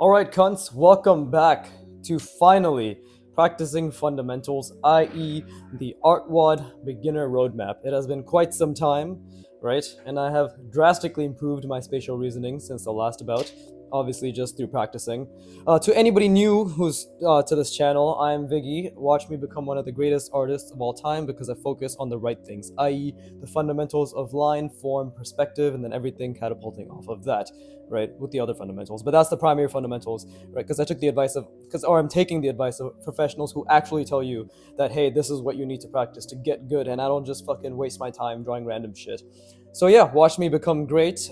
Alright, cunts, welcome back to finally practicing fundamentals, i.e., the artwod beginner roadmap. It has been quite some time, right? And I have drastically improved my spatial reasoning since the last bout, obviously just through practicing. To anybody new who's to this channel, I'm Viggy. Watch me become one of the greatest artists of all time because I focus on the right things, i.e., the fundamentals of line, form, perspective, and then everything catapulting off of that, right, with the other fundamentals. But that's the primary fundamentals, right? Because I took the advice of, or I'm taking the advice of professionals who actually tell you that, hey, this is what you need to practice to get good, and I don't just fucking waste my time drawing random shit. So yeah, watch me become great,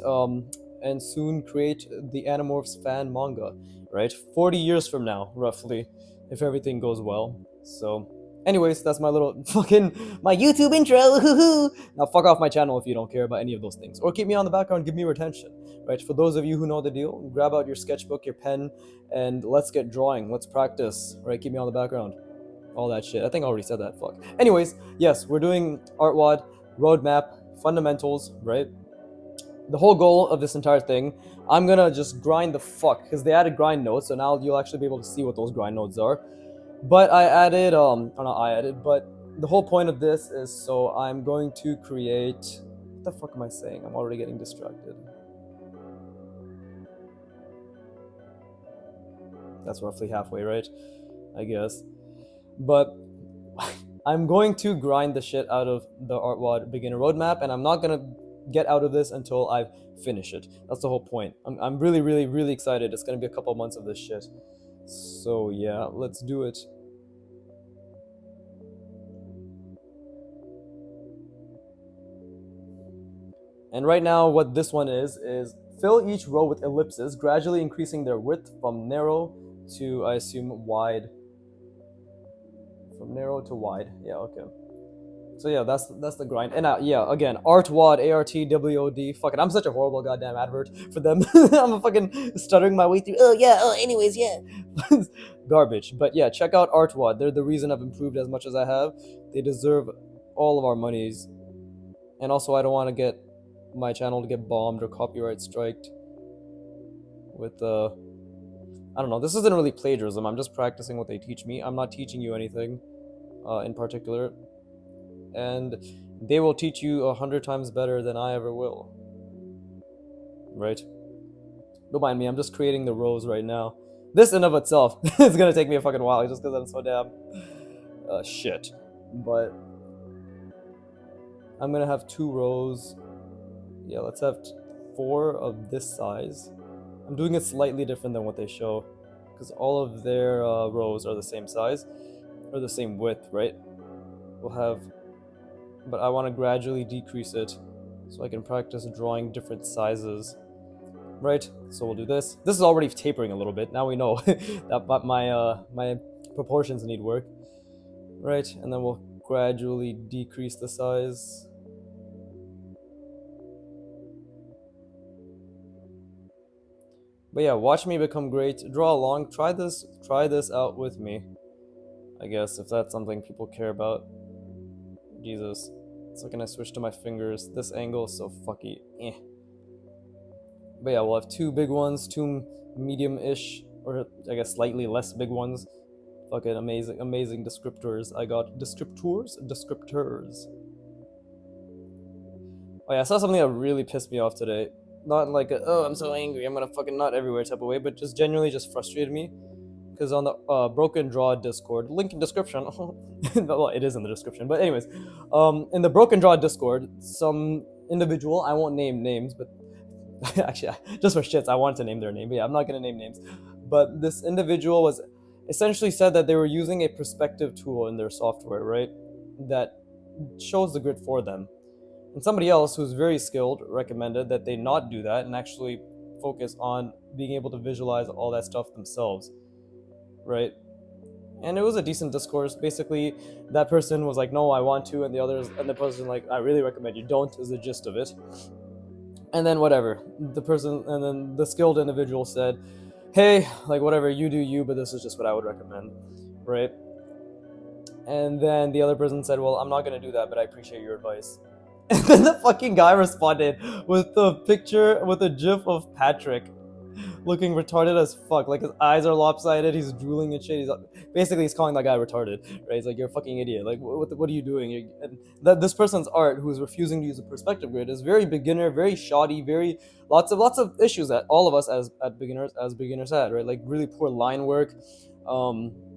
and soon create the Animorphs fan manga, right? 40 years from now, roughly, if everything goes well. So anyways, that's my little my YouTube intro. Now fuck off my channel if you don't care about any of those things. Or keep me on the background, give me retention. Right? For those of you who know the deal, grab out your sketchbook, your pen, and let's get drawing. Let's practice. Right? Keep me on the background. All that shit. I think I already said that. Fuck. Anyways, yes, we're doing artwod, roadmap, fundamentals, right? The whole goal of this entire thing, I'm gonna just grind the fuck, because they added grind nodes, so now you'll actually be able to see what those grind nodes are. But I added, or not I added, but the whole point of this is, so I'm going to create, what the fuck am I saying? I'm already getting distracted. That's roughly halfway, right? I guess. But I'm going to grind the shit out of the artwod beginner roadmap, and I'm not gonna get out of this until I finish it. That's the whole point. I'm really, really, really excited. It's gonna be a couple months of this shit. So yeah, let's do it. And right now, what this one is fill each row with ellipses, gradually increasing their width from narrow to, I assume, wide. From narrow to wide. Yeah, okay. So yeah, that's the grind. And yeah, again, artwod, ARTWOD. Fuck it, I'm such a horrible goddamn advert for them. I'm fucking stuttering my way through. Oh yeah, oh anyways, yeah. Garbage. But yeah, check out artwod. They're the reason I've improved as much as I have. They deserve all of our monies. And also, I don't want to get my channel to get bombed or copyright striked with I don't know. This isn't really plagiarism. I'm just practicing what they teach me. I'm not teaching you anything in particular. And they will teach you 100 times better than I ever will. Right? Don't mind me, I'm just creating the rows right now. This in of itself is gonna take me a fucking while just because I'm so damn shit. But I'm gonna have 2 rows. Yeah, let's have 4 of this size. I'm doing it slightly different than what they show, because all of their rows are the same size, or the same width, right? We'll have, but I want to gradually decrease it so I can practice drawing different sizes, right? So we'll do this. This is already tapering a little bit. Now we know that my proportions need work, right? And then we'll gradually decrease the size. But yeah, watch me become great. Draw along. Try this out with me, I guess, if that's something people care about. Jesus. So can I switch to my fingers? This angle is so fucky. Eh. But yeah, we'll have 2 big ones, 2 medium-ish, or I guess slightly less big ones. Fucking amazing descriptors. I got descriptors. Oh yeah, I saw something that really pissed me off today. Not like a, oh, I'm so angry, I'm gonna fucking nut everywhere type of way, but just genuinely just frustrated me. Because on the Broken Draw Discord, link in description. Well, it is in the description, but anyways, in the Broken Draw Discord, some individual, I won't name names, but actually, just for shits, I wanted to name their name, but yeah, I'm not gonna name names. But this individual was essentially said that they were using a perspective tool in their software, right? That shows the grid for them. And somebody else who's very skilled recommended that they not do that and actually focus on being able to visualize all that stuff themselves, right? And it was a decent discourse. Basically, that person was like, no, I want to, and the person like, I really recommend you don't, is the gist of it. And then whatever, and then the skilled individual said, hey, like whatever, you do you, but this is just what I would recommend, right? And then the other person said, well, I'm not gonna do that, but I appreciate your advice. And then the fucking guy responded with a picture, with a gif of Patrick looking retarded as fuck. Like his eyes are lopsided. He's drooling and shit. He's calling that guy retarded, right? He's like, "You're a fucking idiot. Like, what are you doing?" And this person's art, who is refusing to use a perspective grid, is very beginner, very shoddy, very lots of issues that all of us as beginners had, right? Like really poor line work,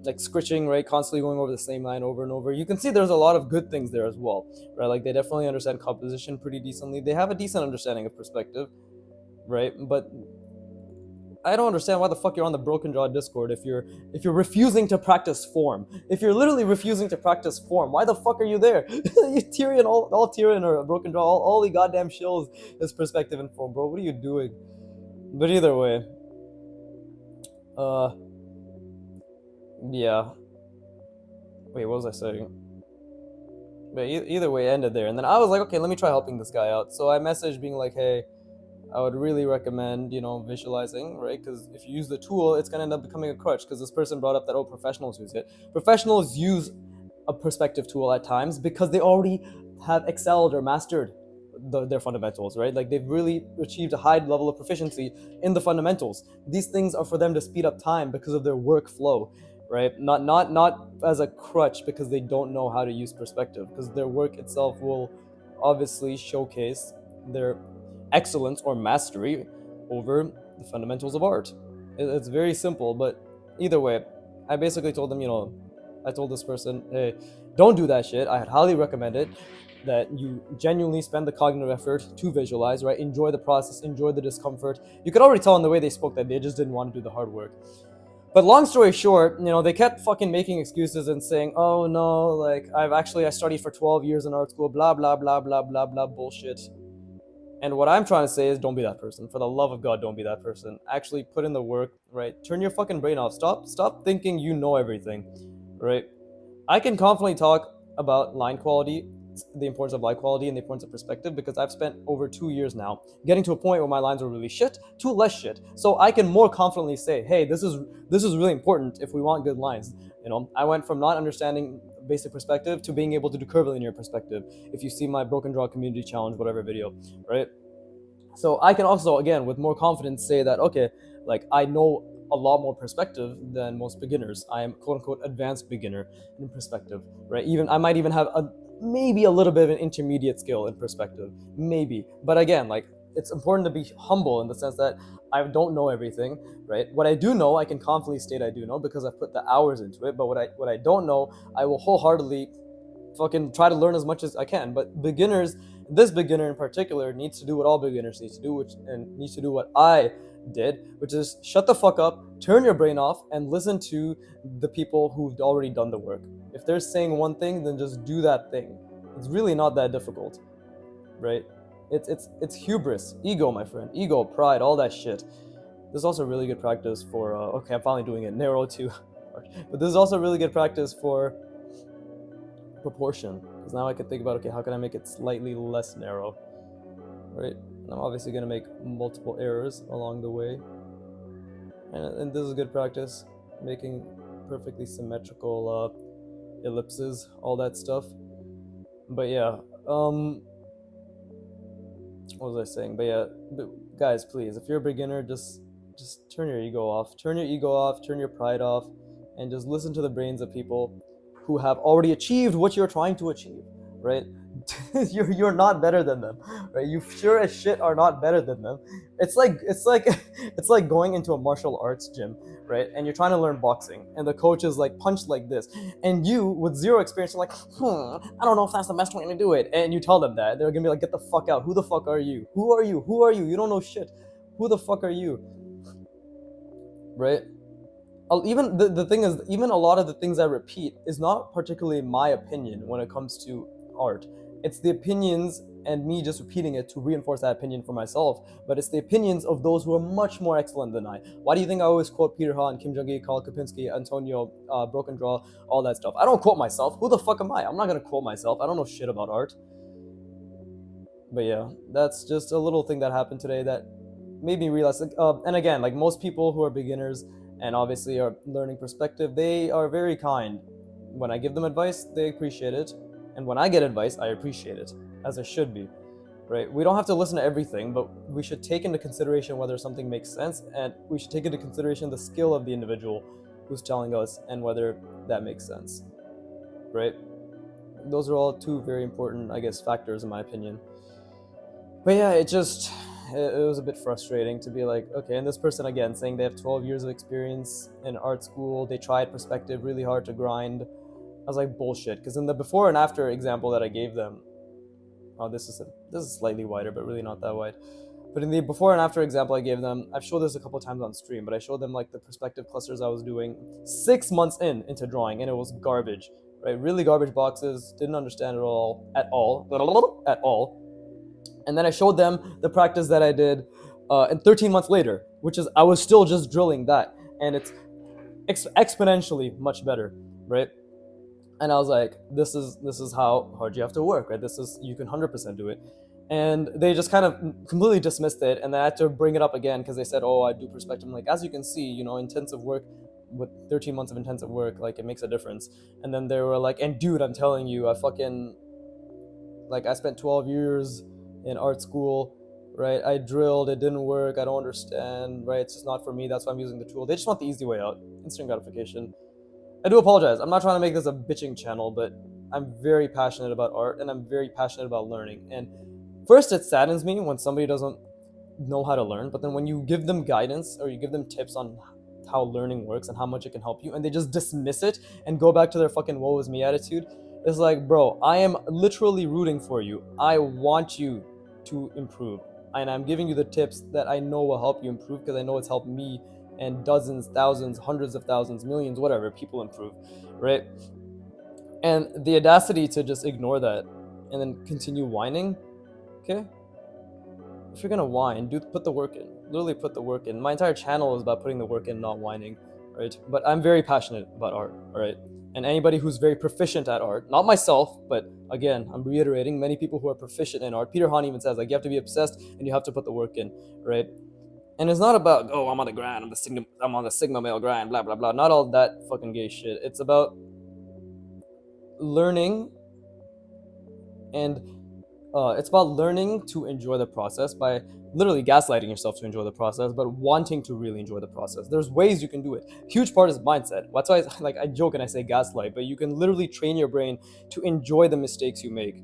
like scritching, right? Constantly going over the same line over and over. You can see there's a lot of good things there as well, right? Like they definitely understand composition pretty decently. They have a decent understanding of perspective, right? But I don't understand why the fuck you're on the Broken Jaw Discord if you're refusing to practice form. If you're literally refusing to practice form, why the fuck are you there? You Tyrion, all Tyrion or Broken Jaw, all the goddamn shills is perspective and form, bro. What are you doing? But either way, yeah. Wait, what was I saying? But either way, it ended there. And then I was like, okay, let me try helping this guy out. So I messaged being like, hey, I would really recommend, visualizing, right? Because if you use the tool, it's gonna end up becoming a crutch. Because this person brought up that, oh, professionals use it. Professionals use a perspective tool at times because they already have excelled or mastered their fundamentals, right? Like they've really achieved a high level of proficiency in the fundamentals. These things are for them to speed up time because of their workflow, right? Not as a crutch because they don't know how to use perspective, because their work itself will obviously showcase their excellence or mastery over the fundamentals of art. It's very simple, but either way, I basically told them, I told this person, hey, don't do that shit. I had highly recommended that you genuinely spend the cognitive effort to visualize, right? Enjoy the process, enjoy the discomfort. You could already tell in the way they spoke that they just didn't want to do the hard work. But long story short, they kept fucking making excuses and saying, oh no, like I studied for 12 years in art school, blah, blah, blah, blah, blah, blah, bullshit. And what I'm trying to say is don't be that person. For the love of God, don't be that person. Actually put in the work, right? Turn your fucking brain off. Stop thinking you know everything, right? I can confidently talk about line quality, the importance of line quality and the importance of perspective, because I've spent over 2 years now getting to a point where my lines were really shit to less shit. So I can more confidently say, hey, this is really important if we want good lines. I went from not understanding basic perspective to being able to do curvilinear perspective. If you see my Broken Draw community challenge, whatever video, right? So I can also, again, with more confidence say that, okay, like I know a lot more perspective than most beginners. I am quote unquote advanced beginner in perspective, right? I might even have maybe a little bit of an intermediate skill in perspective, maybe. But again, like it's important to be humble in the sense that I don't know everything, right? What I do know, I can confidently state I do know because I've put the hours into it. But what I don't know, I will wholeheartedly fucking try to learn as much as I can. But this beginner in particular needs to do what all beginners need to do, and needs to do what I did, which is shut the fuck up, turn your brain off, and listen to the people who've already done the work. If they're saying one thing, then just do that thing. It's really not that difficult, right? It's hubris, ego, my friend, ego, pride, all that shit. This is also really good practice for okay, I'm finally doing it narrow too, but this is also really good practice for proportion, because now I can think about, okay, how can I make it slightly less narrow, right? And I'm obviously going to make multiple errors along the way, and this is good practice, making perfectly symmetrical ellipses, all that stuff. But yeah, what was I saying? But yeah, guys, please, if you're a beginner, just turn your ego off, turn your pride off, and just listen to the brains of people who have already achieved what you're trying to achieve, right? you're not better than them, right? You sure as shit are not better than them. It's like it's like going into a martial arts gym, right? And you're trying to learn boxing, and the coach is like, punch like this, and you with zero experience are like, I don't know if that's the best way to do it. And you tell them that, they're gonna be like, get the fuck out. Who the fuck are you? Who are you? You don't know shit. Who the fuck are you? Right? Even the thing is, even a lot of the things I repeat is not particularly my opinion when it comes to art. It's the opinions and me just repeating it to reinforce that opinion for myself, but it's the opinions of those who are much more excellent than I. Why do you think I always quote Peter Hahn, Kim Jong-il, Karl Kapinski, Antonio, Broken Draw, all that stuff? I don't quote myself. Who the fuck am I? I'm not gonna quote myself. I don't know shit about art. But yeah, that's just a little thing that happened today that made me realize, and again, like most people who are beginners and obviously are learning perspective, they are very kind. When I give them advice, they appreciate it. And when I get advice, I appreciate it, as I should be, right? We don't have to listen to everything, but we should take into consideration whether something makes sense, and we should take into consideration the skill of the individual who's telling us and whether that makes sense, right? Those are all two very important, I guess, factors in my opinion. But yeah, it was a bit frustrating to be like, okay, and this person again saying they have 12 years of experience in art school, they tried perspective really hard to grind. I was like, bullshit, because in the before and after example that I gave them, oh, this is slightly wider, but really not that wide. But in the before and after example I gave them, I've showed this a couple times on stream, but I showed them like the perspective clusters I was doing 6 months into drawing, and it was garbage, right? Really garbage boxes, didn't understand it at all. And then I showed them the practice that I did, and 13 months later, which is I was still just drilling that, and it's exponentially much better, right? And I was like, this is how hard you have to work, right? You can 100% do it. And they just kind of completely dismissed it, and then I had to bring it up again because they said, oh, I do perspective. I'm like, as you can see, intensive work with 13 months of intensive work, like it makes a difference. And then they were like, and dude, I'm telling you, I spent 12 years in art school, right? I drilled, it didn't work, I don't understand, right? It's just not for me, that's why I'm using the tool. They just want the easy way out, instant gratification. I do apologize, I'm not trying to make this a bitching channel, but I'm very passionate about art, and I'm very passionate about learning. And first, it saddens me when somebody doesn't know how to learn, but then when you give them guidance or you give them tips on how learning works and how much it can help you, and they just dismiss it and go back to their fucking woe is me attitude, it's like, bro, I am literally rooting for you. I want you to improve, and I'm giving you the tips that I know will help you improve because I know it's helped me and dozens, thousands, hundreds of thousands, millions, whatever, people improve, right? And the audacity to just ignore that and then continue whining, okay? If you're gonna whine, dude, put the work in. Literally put the work in. My entire channel is about putting the work in, not whining, right? But I'm very passionate about art, all right? And anybody who's very proficient at art, not myself, but again, I'm reiterating, many people who are proficient in art, Peter Hahn even says, like, you have to be obsessed and you have to put the work in, right? And it's not about, oh, I'm on the grind, I'm on the Sigma male grind, blah, blah, blah. Not all that fucking gay shit. It's about learning, and it's about learning to enjoy the process by literally gaslighting yourself to enjoy the process, but wanting to really enjoy the process. There's ways you can do it. Huge part is mindset. That's why I joke and I say gaslight, but you can literally train your brain to enjoy the mistakes you make,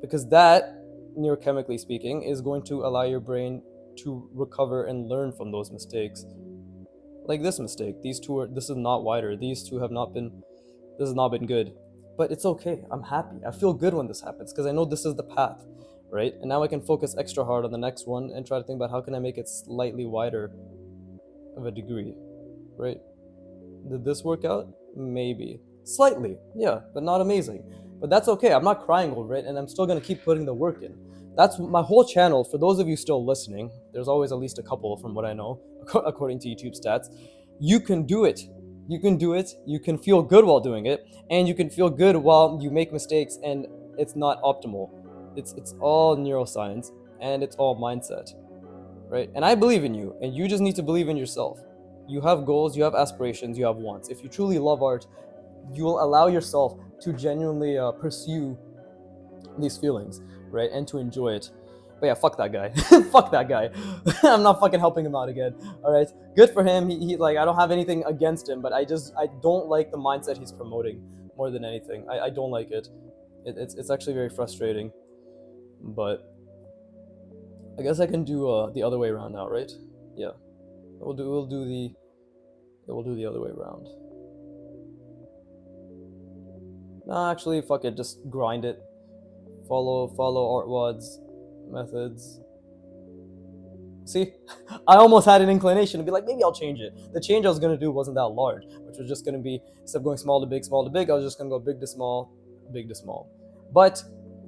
because that, neurochemically speaking, is going to allow your brain to recover and learn from those mistakes. Like this mistake, this is not wider. This has not been good. But it's okay, I'm happy. I feel good when this happens because I know this is the path, right? And now I can focus extra hard on the next one and try to think about how can I make it slightly wider of a degree, right? Did this work out? Maybe. Slightly, yeah, but not amazing. But that's okay, I'm not crying over it, and I'm still gonna keep putting the work in. That's my whole channel. For those of you still listening, there's always at least a couple from what I know, according to YouTube stats. You can do it. You can do it. You can feel good while doing it, and you can feel good while you make mistakes and it's not optimal. It's all neuroscience and it's all mindset, right? And I believe in you, and you just need to believe in yourself. You have goals, you have aspirations, you have wants. If you truly love art, you will allow yourself to genuinely pursue these feelings, right? And to enjoy it. But yeah, fuck that guy. Fuck that guy. I'm not fucking helping him out again. All right, good for him. He like, I don't have anything against him, but I don't like the mindset he's promoting more than anything. I don't like it. It's actually very frustrating. But I guess I can do the other way around now, right? Yeah, we'll do the other way around. No, actually, fuck it. Just grind it. Follow artwod's methods. See, I almost had an inclination to be like, maybe I'll change it. The change I was gonna do wasn't that large, which was just gonna be, instead of going small to big, I was just gonna go big to small, big to small. But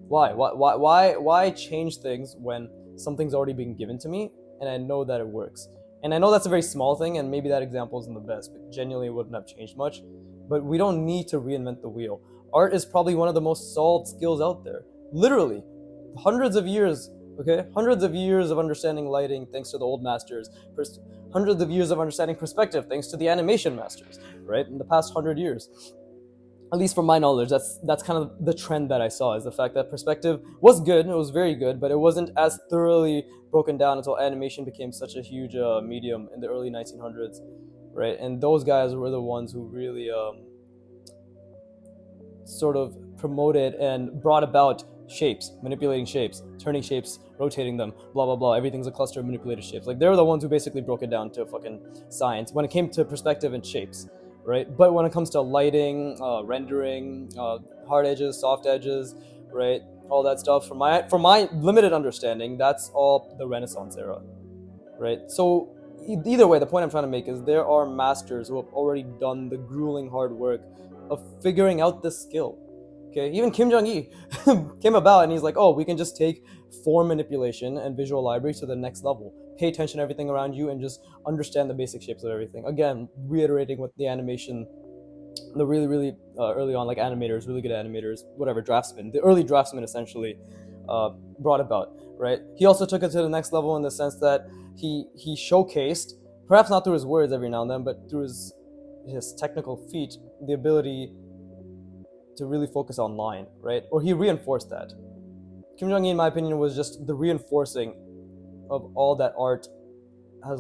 why change things when something's already been given to me and I know that it works? And I know that's a very small thing, and maybe that example isn't the best, but genuinely it wouldn't have changed much. But we don't need to reinvent the wheel. Art is probably one of the most solved skills out there. Literally, hundreds of years, okay? Hundreds of years of understanding lighting thanks to the old masters. Hundreds of years of understanding perspective thanks to the animation masters, right? In the past 100 years. At least from my knowledge, that's kind of the trend that I saw, is the fact that perspective was good, it was very good, but it wasn't as thoroughly broken down until animation became such a huge medium in the early 1900s, right? And those guys were the ones who really sort of promoted and brought about shapes, manipulating shapes, turning shapes, rotating them, blah blah blah. Everything's a cluster of manipulated shapes. Like they're the ones who basically broke it down to fucking science when it came to perspective and shapes, right? But when it comes to lighting, rendering, hard edges, soft edges, right, all that stuff, from my limited understanding, that's all the Renaissance era, right? So either way, the point I'm trying to make is there are masters who have already done the grueling hard work of figuring out this skill. Okay, even Kim Jong-il came about and he's like, oh, we can just take form manipulation and visual library to the next level. Pay attention to everything around you and just understand the basic shapes of everything. Again, reiterating what the animation, the really, really early on, like animators, really good animators, whatever, draftsmen, the early draftsmen essentially brought about, right? He also took it to the next level in the sense that he showcased, perhaps not through his words every now and then, but through his technical feat, the ability to really focus on line, right? Or he reinforced that. Kim Jong-il, in my opinion, was just the reinforcing of all that art have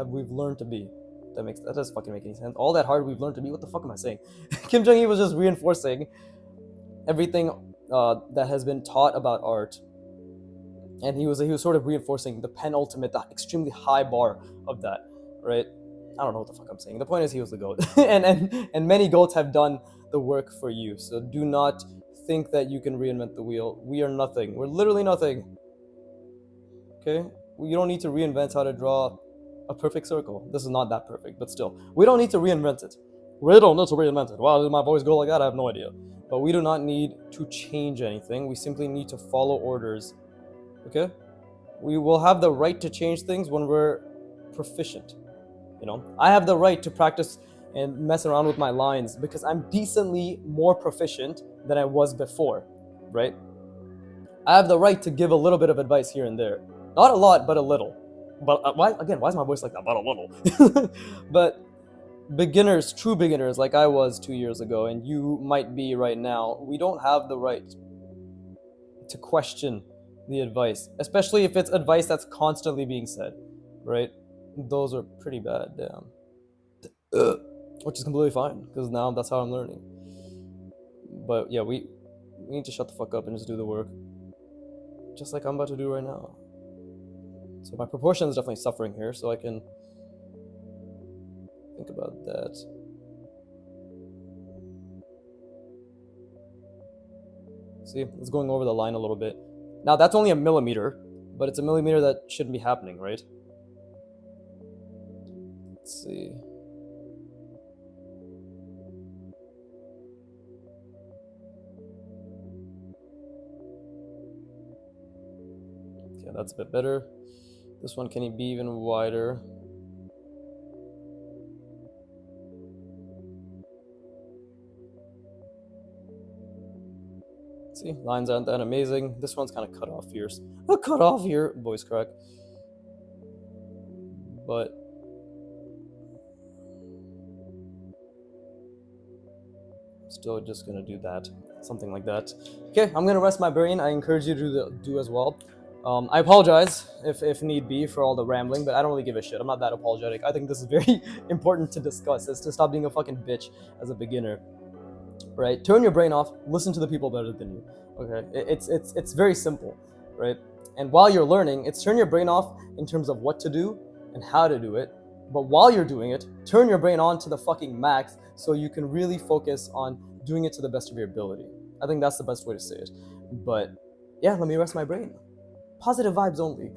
we've learned to be. That doesn't fucking make any sense. All that hard we've learned to be. What the fuck am I saying? Kim Jong-il was just reinforcing everything that has been taught about art, and he was sort of reinforcing the penultimate, the extremely high bar of that, right? I don't know what the fuck I'm saying. The point is, he was the goat, and many goats have done the work for you. So do not think that you can reinvent the wheel. We are nothing. We're literally nothing. Okay? You don't need to reinvent how to draw a perfect circle. This is not that perfect, but still, we don't need to reinvent it. We don't need to reinvent it. Wow, did my voice go like that? I have no idea. But we do not need to change anything. We simply need to follow orders. Okay? We will have the right to change things when we're proficient. You know, I have the right to practice and mess around with my lines because I'm decently more proficient than I was before, right? I have the right to give a little bit of advice here and there. Not a lot, but a little. But why is my voice like that? But a little. But beginners, true beginners, like I was 2 years ago, and you might be right now, we don't have the right to question the advice, especially if it's advice that's constantly being said, right? Those are pretty bad, damn. Which is completely fine, because now that's how I'm learning. But yeah, we need to shut the fuck up and just do the work. Just like I'm about to do right now. So my proportion is definitely suffering here, so I can think about that. See, it's going over the line a little bit. Now that's only a millimeter, but it's a millimeter that shouldn't be happening, right? Let's see. Okay, that's a bit better. This one, can it be even wider? See, lines aren't that amazing. This one's kind of cut off here. Cut off here, voice crack. But I'm still just gonna do that, something like that. Okay, I'm gonna rest my brain. I encourage you to do as well. I apologize if need be for all the rambling, but I don't really give a shit. I'm not that apologetic. I think this is very important to discuss, is to stop being a fucking bitch as a beginner, right? Turn your brain off, listen to the people better than you, okay? It's very simple, right? And while you're learning, it's turn your brain off in terms of what to do and how to do it, but while you're doing it, turn your brain on to the fucking max so you can really focus on doing it to the best of your ability. I think that's the best way to say it. But yeah, let me rest my brain. Positive vibes only.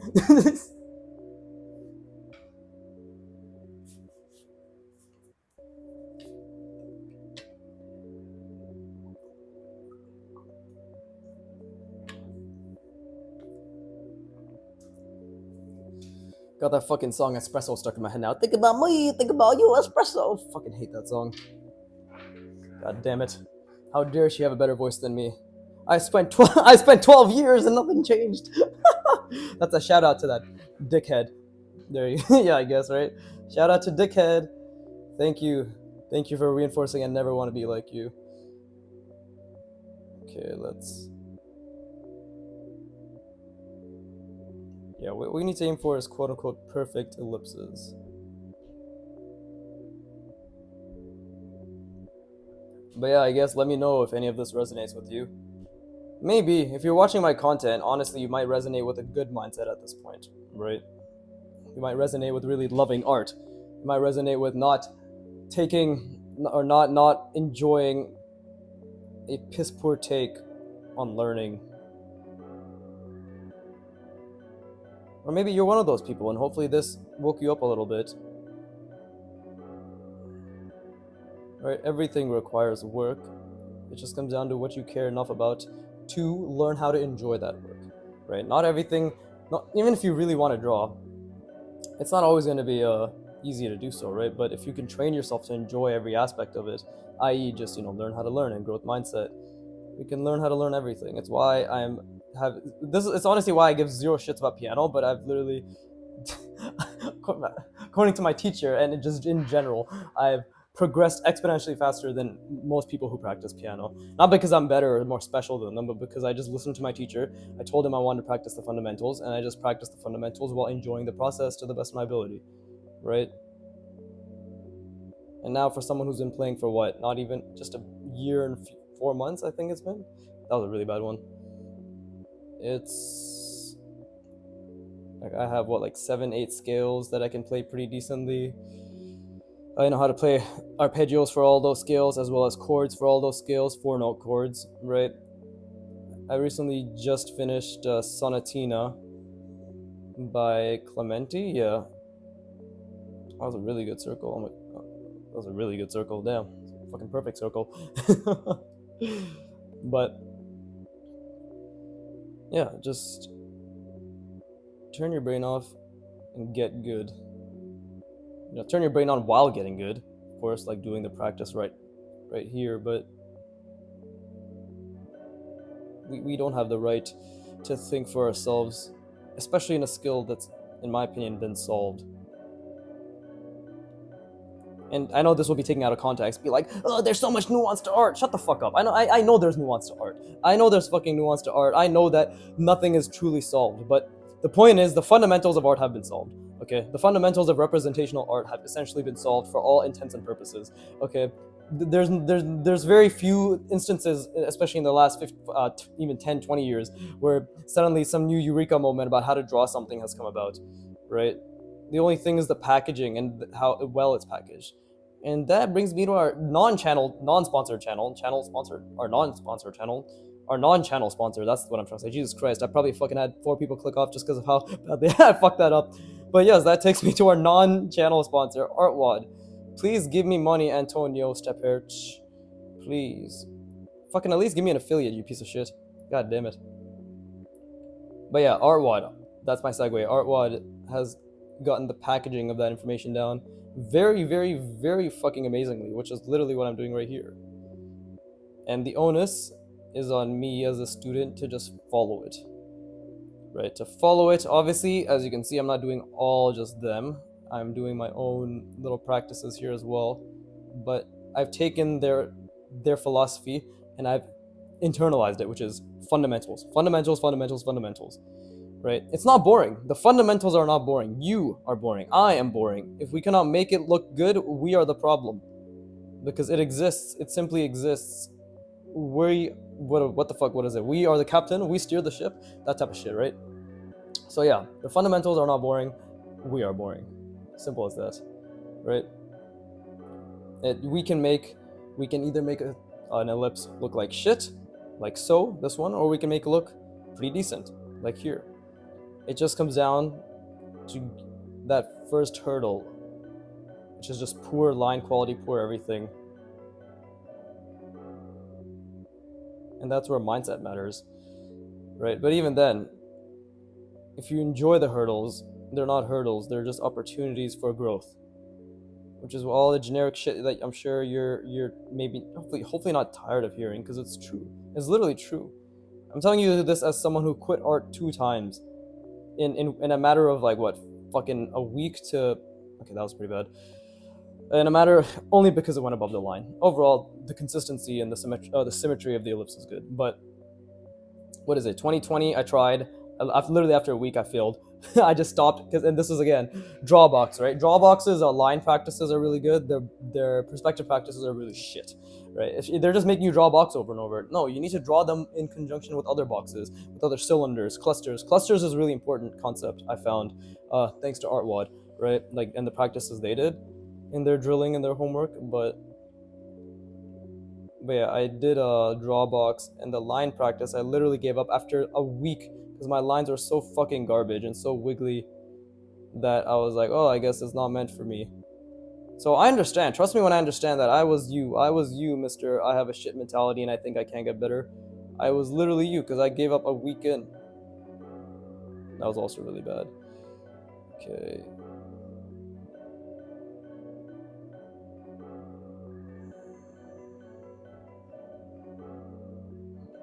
Got that fucking song Espresso stuck in my head now. Think about me, think about you, Espresso. Fucking hate that song. God damn it. How dare she have a better voice than me? I spent 12 years and nothing changed. That's a shout out to that dickhead. There you yeah, I guess, right? Shout out to dickhead. Thank you Thank you for reinforcing I never want to be like you. Okay, yeah, what we need to aim for is quote-unquote perfect ellipses. But yeah, I guess let me know if any of this resonates with you. Maybe, if you're watching my content, honestly, you might resonate with a good mindset at this point, right? You might resonate with really loving art. You might resonate with not taking or not enjoying a piss poor take on learning. Or maybe you're one of those people and hopefully this woke you up a little bit. Right? Everything requires work. It just comes down to what you care enough about to learn how to enjoy that work. Right? Not everything, not even if you really want to draw, it's not always going to be easy to do so, right? But if you can train yourself to enjoy every aspect of it, i.e., just learn how to learn and growth mindset, we can learn how to learn everything. It's why it's honestly why I give zero shits about piano, but I've literally, according to my teacher and just in general, I've progressed exponentially faster than most people who practice piano. Not because I'm better or more special than them, but because I just listened to my teacher. I told him I wanted to practice the fundamentals, and I just practiced the fundamentals while enjoying the process to the best of my ability, right? And now for someone who's been playing for what, not even just a year and 4 months, I think it's been. That was a really bad one. It's like I have 7-8 scales that I can play pretty decently. I know how to play arpeggios for all those scales, as well as chords for all those scales, 4-note chords, right? I recently just finished Sonatina by Clementi. Yeah, that was a really good circle. That was a really good circle. Damn, fucking perfect circle. But yeah, just turn your brain off and get good. Turn your brain on while getting good, of course, like doing the practice right here, but we don't have the right to think for ourselves, especially in a skill that's, in my opinion, been solved. And I know this will be taken out of context, be like, oh, there's so much nuance to art. Shut the fuck up. I know there's nuance to art. I know there's fucking nuance to art. I know that nothing is truly solved, but the point is the fundamentals of art have been solved. Okay, the fundamentals of representational art have essentially been solved for all intents and purposes. Okay, there's very few instances, especially in the last even 10, 20 years, where suddenly some new eureka moment about how to draw something has come about, right? The only thing is the packaging and how well it's packaged. And that brings me to our non-sponsored channel, our non-channel sponsor. That's what I'm trying to say. Jesus Christ, I probably fucking had 4 people click off just because of how badly I fucked that up. But yes, that takes me to our non-channel sponsor, artwod. Please give me money, Antonio Stepherch. Please. Fucking at least give me an affiliate, you piece of shit. God damn it. But yeah, artwod. That's my segue. Artwod has gotten the packaging of that information down very, very, very fucking amazingly, which is literally what I'm doing right here. And the onus is on me as a student to just follow it. Right, to follow it. Obviously, as you can see, I'm not doing all just them. I'm doing my own little practices here as well. But I've taken their philosophy and I've internalized it, which is fundamentals. Fundamentals, fundamentals, fundamentals. Right? It's not boring. The fundamentals are not boring. You are boring. I am boring. If we cannot make it look good, we are the problem. Because it exists. It simply exists. What the fuck, what is it? We are the captain, we steer the ship, that type of shit, right? So yeah, the fundamentals are not boring, we are boring. Simple as that, right? We can either make an ellipse look like shit, like so, this one, or we can make it look pretty decent, like here. It just comes down to that first hurdle, which is just poor line quality, poor everything. And that's where mindset matters, right? But even then, if you enjoy the hurdles, they're not hurdles, they're just opportunities for growth. Which is all the generic shit that I'm sure you're maybe hopefully not tired of hearing, because it's true. It's literally true. I'm telling you this as someone who quit art 2 times in a matter of fucking a week to, okay, that was pretty bad. no matter only because it went above the line. Overall, the consistency and the symmetry of the ellipse is good. But what is it? 2020. I tried. Literally after a week, I failed. I just stopped because, and this is again drawbox, right? Drawboxes, line practices are really good. Their perspective practices are really shit, right? If they're just making you draw a box over and over. No, you need to draw them in conjunction with other boxes, with other cylinders, clusters. Clusters is a really important concept I found, thanks to artwod, right? Like, and the practices they did in their drilling and their homework, but yeah, I did a draw box and the line practice. I literally gave up after a week because my lines were so fucking garbage and so wiggly that I was like, oh, I guess it's not meant for me. So I understand. Trust me when I understand that I was you, Mister. I have a shit mentality and I think I can't get better. I was literally you because I gave up a week in. That was also really bad. Okay.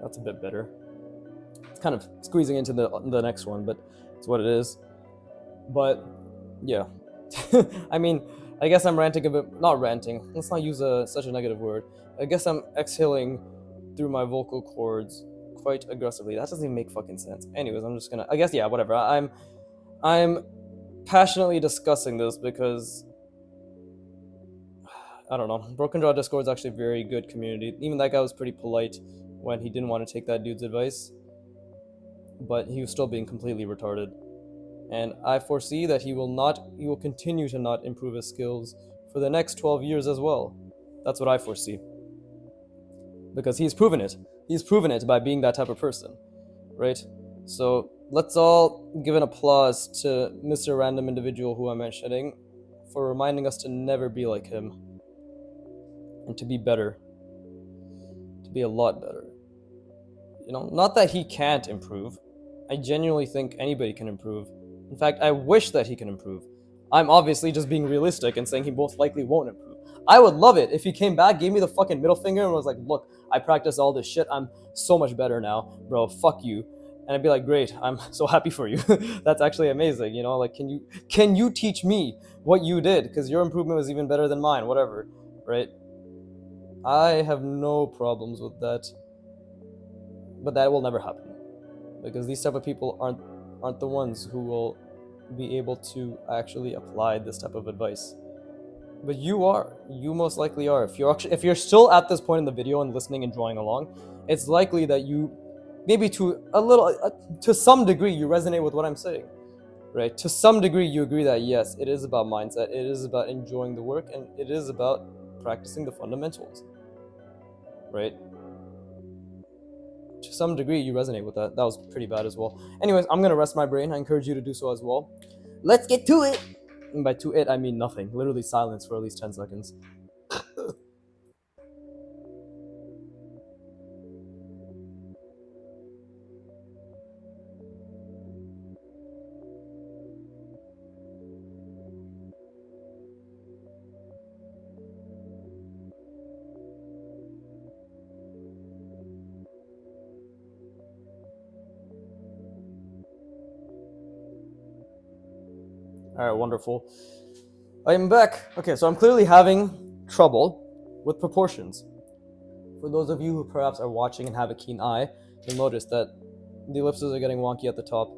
That's a bit better. It's kind of squeezing into the next one, but it's what it is. But yeah, I mean, I guess I'm ranting a bit. Not ranting. Let's not use such a negative word. I guess I'm exhaling through my vocal cords quite aggressively. That doesn't even make fucking sense. Anyways, I'm just gonna. I guess yeah, whatever. I'm passionately discussing this because I don't know. Broken Draw Discord is actually a very good community. Even that guy was pretty polite when he didn't want to take that dude's advice, but he was still being completely retarded. And I foresee that he will continue to not improve his skills for the next 12 years as well. That's what I foresee. Because he's proven it. He's proven it by being that type of person, right? So let's all give an applause to Mr. Random Individual who I'm mentioning for reminding us to never be like him and to be better, to be a lot better. You know, not that he can't improve. I genuinely think anybody can improve. In fact, I wish that he can improve. I'm obviously just being realistic and saying he most likely won't improve. I would love it if he came back, gave me the fucking middle finger, and was like, look, I practiced all this shit. I'm so much better now, bro. Fuck you. And I'd be like, great, I'm so happy for you. That's actually amazing, you know? Like, can you teach me what you did? Because your improvement was even better than mine, whatever, right? I have no problems with that. But that will never happen. Because these type of people aren't the ones who will be able to actually apply this type of advice. But you are. You most likely are. If you're still at this point in the video and listening and drawing along, it's likely that you, maybe to some degree, you resonate with what I'm saying, right? To some degree, you agree that yes, it is about mindset, it is about enjoying the work, and it is about practicing the fundamentals, right? To some degree, you resonate with that. That was pretty bad as well. Anyways, I'm gonna rest my brain. I encourage you to do so as well. Let's get to it. And by to it, I mean nothing. Literally silence for at least 10 seconds. Alright, wonderful. I am back. Okay, so I'm clearly having trouble with proportions. For those of you who perhaps are watching and have a keen eye, you'll notice that the ellipses are getting wonky at the top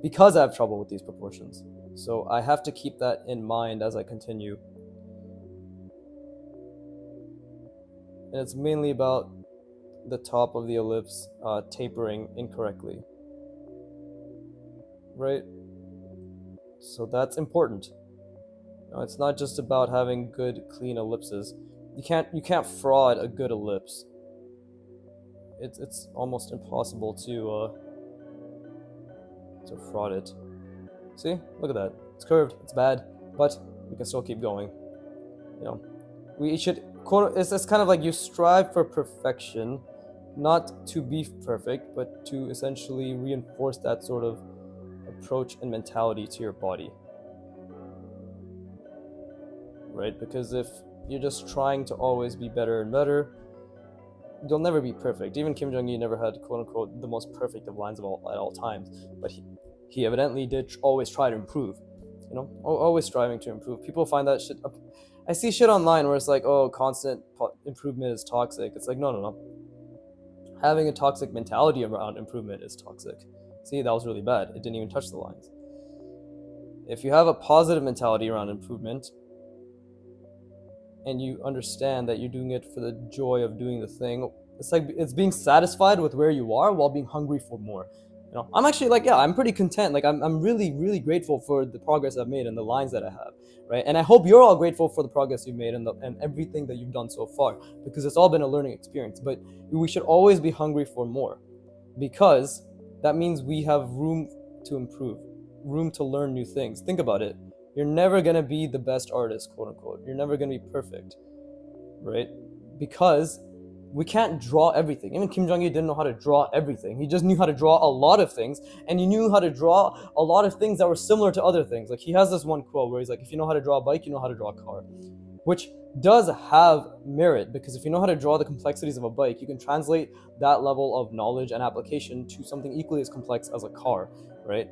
because I have trouble with these proportions. So I have to keep that in mind as I continue. And it's mainly about the top of the ellipse tapering incorrectly. Right? So that's important. No, it's not just about having good, clean ellipses. You can't fraud a good ellipse. It's almost impossible to fraud it. See? Look at that. It's curved. It's bad, but we can still keep going. You know, we should. It's kind of like you strive for perfection, not to be perfect, but to essentially reinforce that sort of approach and mentality to your body. Right? Because if you're just trying to always be better and better, you'll never be perfect. Even Kim Jong-un never had quote-unquote the most perfect of lines at all times, but he evidently did always try to improve. You know, always striving to improve. People find that shit. I see shit online where it's like, oh, constant improvement is toxic. It's like, no, no, no. Having a toxic mentality around improvement is toxic. See, that was really bad. It didn't even touch the lines. If you have a positive mentality around improvement, and you understand that you're doing it for the joy of doing the thing, it's like it's being satisfied with where you are while being hungry for more. You know, I'm actually like, yeah, I'm pretty content. Like, I'm really, really grateful for the progress I've made and the lines that I have, right? And I hope you're all grateful for the progress you've made and everything that you've done so far, because it's all been a learning experience. But we should always be hungry for more, because that means we have room to improve, room to learn new things. Think about it. You're never gonna be the best artist, quote unquote. You're never gonna be perfect, right? Because we can't draw everything. Even Kim Jong-il didn't know how to draw everything. He just knew how to draw a lot of things, and he knew how to draw a lot of things that were similar to other things. Like, he has this one quote where he's like, if you know how to draw a bike, you know how to draw a car, which does have merit, because if you know how to draw the complexities of a bike, you can translate that level of knowledge and application to something equally as complex as a car, right?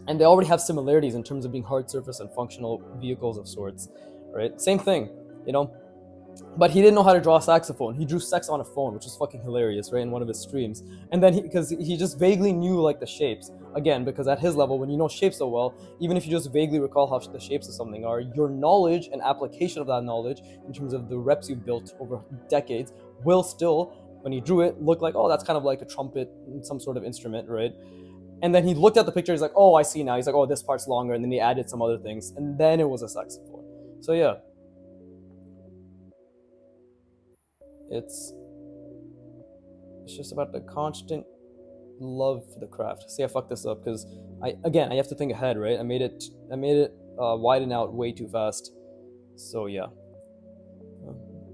And they already have similarities in terms of being hard surface and functional vehicles of sorts, right? Same thing, you know. But he didn't know how to draw a saxophone. He drew sex on a phone, which is fucking hilarious, right? In one of his streams. And then because he just vaguely knew like the shapes. Again, because at his level, when you know shapes so well, even if you just vaguely recall how the shapes of something are, your knowledge and application of that knowledge in terms of the reps you've built over decades will still, when he drew it, look like, oh, that's kind of like a trumpet, some sort of instrument, right? And then he looked at the picture, he's like, oh, I see now. He's like, oh, this part's longer. And then he added some other things. And then it was a saxophone. So yeah. It's just about the constant love for the craft. See, I fucked this up because I have to think ahead, right? I made it widen out way too fast. So yeah.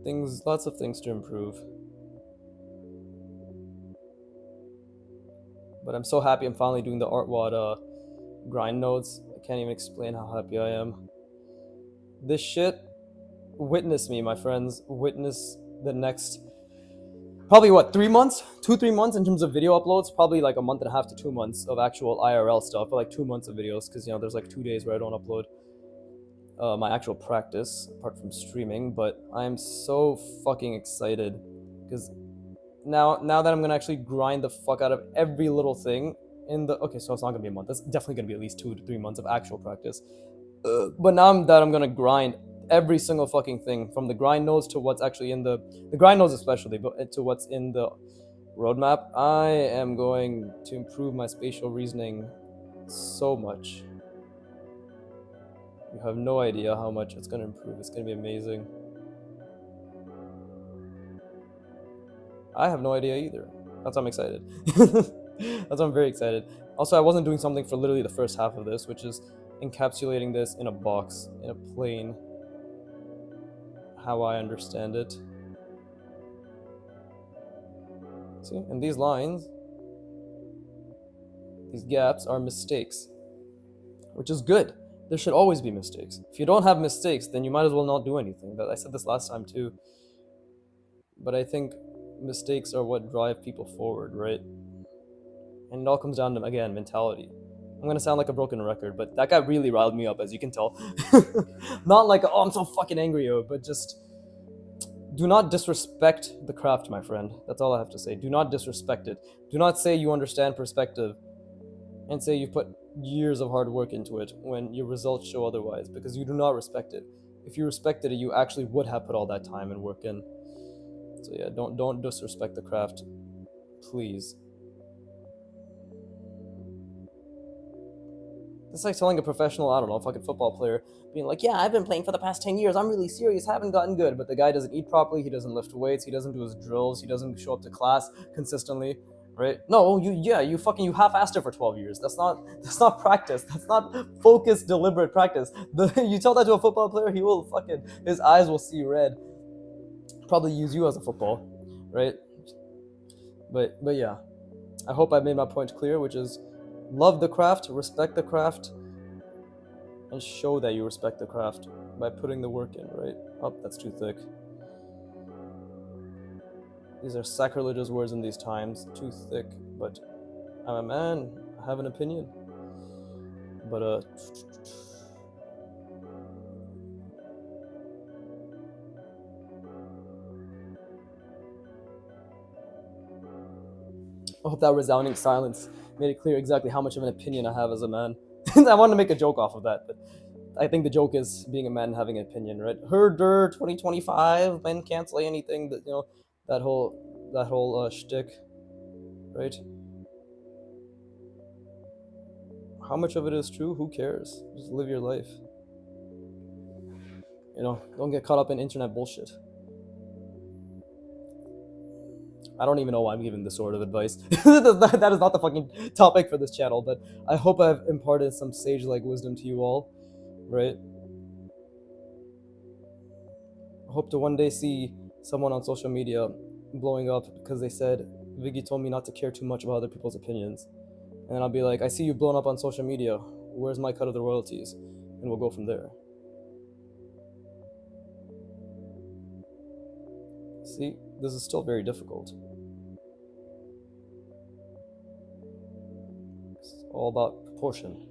Lots of things to improve. But I'm so happy I'm finally doing the artwod grind nodes. I can't even explain how happy I am. This shit, witness me, my friends. Witness the next, probably what, 3 months? 2-3 months in terms of video uploads. Probably like a month and a half to 2 months of actual IRL stuff. But like 2 months of videos, because, you know, there's like 2 days where I don't upload my actual practice apart from streaming. But I'm so fucking excited because now that I'm gonna actually grind the fuck out of every little thing in the, okay, so it's not gonna be a month. That's definitely gonna be at least 2 to 3 months of actual practice. But now I'm gonna grind every single fucking thing, from the grind nodes to what's actually in the grind nodes especially, but to what's in the roadmap. I am going to improve my spatial reasoning so much. You have no idea how much it's gonna improve. It's gonna be amazing. I have no idea either. That's why I'm excited. That's why I'm very excited. Also, I wasn't doing something for literally the first half of this, which is encapsulating this in a box, in a plane, how I understand it. See, and these lines, these gaps are mistakes, which is good. There should always be mistakes. If you don't have mistakes, then you might as well not do anything. But I said this last time too. But I think mistakes are what drive people forward, right? And it all comes down to, again, mentality. I'm gonna sound like a broken record, but that guy really riled me up, as you can tell. Not like, oh, I'm so fucking angry, but just do not disrespect the craft, my friend. That's all I have to say. Do not disrespect it. Do not say you understand perspective and say you put years of hard work into it when your results show otherwise, because you do not respect it. If you respected it, you actually would have put all that time and work in. So yeah, don't disrespect the craft, please. It's like telling a professional, I don't know, fucking football player, being like, yeah, I've been playing for the past 10 years, I'm really serious, haven't gotten good, but the guy doesn't eat properly, he doesn't lift weights, he doesn't do his drills, he doesn't show up to class consistently, right? No, you half-assed it for 12 years. That's not practice. That's not focused, deliberate practice. You tell that to a football player, his eyes will see red. Probably use you as a football, right? But yeah, I hope I made my point clear, which is love the craft, respect the craft, and show that you respect the craft by putting the work in, right? Oh, that's too thick. These are sacrilegious words in these times, too thick, but I'm a man, I have an opinion. But I hope that resounding silence made it clear exactly how much of an opinion I have as a man. I wanted to make a joke off of that, but I think the joke is being a man having an opinion, right? Herder 2025, men can't say anything. That that whole shtick, right? How much of it is true? Who cares? Just live your life. Don't get caught up in internet bullshit. I don't even know why I'm giving this sort of advice. That is not the fucking topic for this channel, but I hope I've imparted some sage-like wisdom to you all, right? I hope to one day see someone on social media blowing up because they said, Viggy told me not to care too much about other people's opinions. And then I'll be like, I see you blown up on social media. Where's my cut of the royalties? And we'll go from there. See, this is still very difficult. It's all about proportion.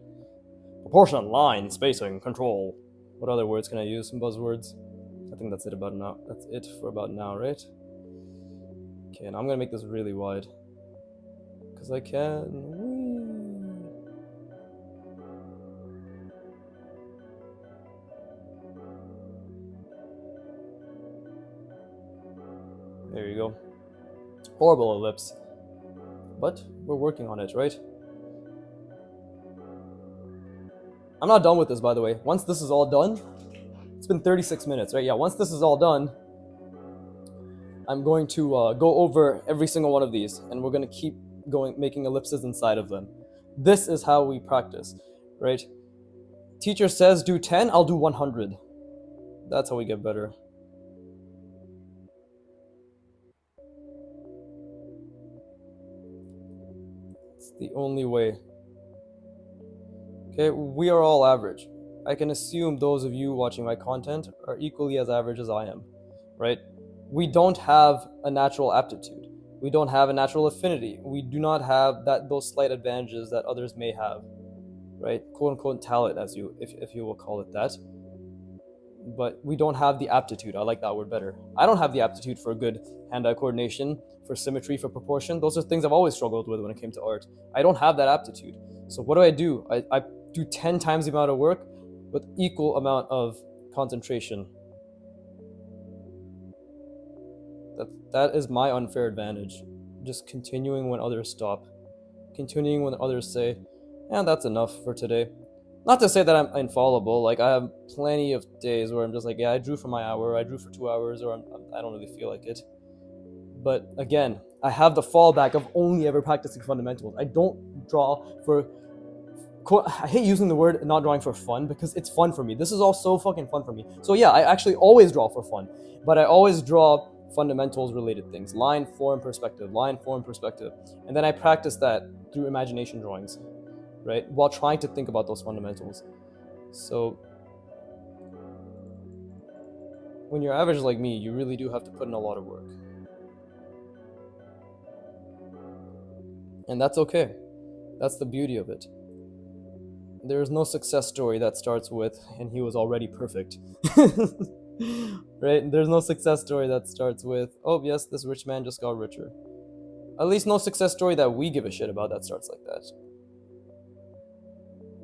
Proportion, line, spacing, control. What other words can I use? Some buzzwords? I think that's it about now. That's it for about now, right? Okay, and I'm gonna make this really wide. Because I can. There you go. Horrible ellipse. But we're working on it, right? I'm not done with this, by the way. Once this is all done, it's been 36 minutes, right? Yeah, once this is all done, I'm going to go over every single one of these, and we're going to keep making ellipses inside of them. This is how we practice, right? Teacher says do 10, I'll do 100. That's how we get better. It's the only way. Okay, we are all average. I can assume those of you watching my content are equally as average as I am, right? We don't have a natural aptitude. We don't have a natural affinity. We do not have those slight advantages that others may have, right? Quote unquote talent, if you will call it that. But we don't have the aptitude. I like that word better. I don't have the aptitude for good hand-eye coordination, for symmetry, for proportion. Those are things I've always struggled with when it came to art. I don't have that aptitude. So what do? I do 10 times the amount of work with equal amount of concentration. That is my unfair advantage. Just continuing when others stop. Continuing when others say, that's enough for today. Not to say that I'm infallible. Like, I have plenty of days where I'm just like, I drew for my hour, I drew for 2 hours, or I don't really feel like it. But again, I have the fallback of only ever practicing fundamentals. I don't draw for... I hate using the word not drawing for fun because it's fun for me. This is all so fucking fun for me. So yeah, I actually always draw for fun. But I always draw fundamentals related things. Line, form, perspective. Line, form, perspective. And then I practice that through imagination drawings, right? While trying to think about those fundamentals. So when you're average like me, you really do have to put in a lot of work. And that's okay. That's the beauty of it. There is no success story that starts with, and he was already perfect. Right? There's no success story that starts with, oh yes, this rich man just got richer. At least no success story that we give a shit about that starts like that.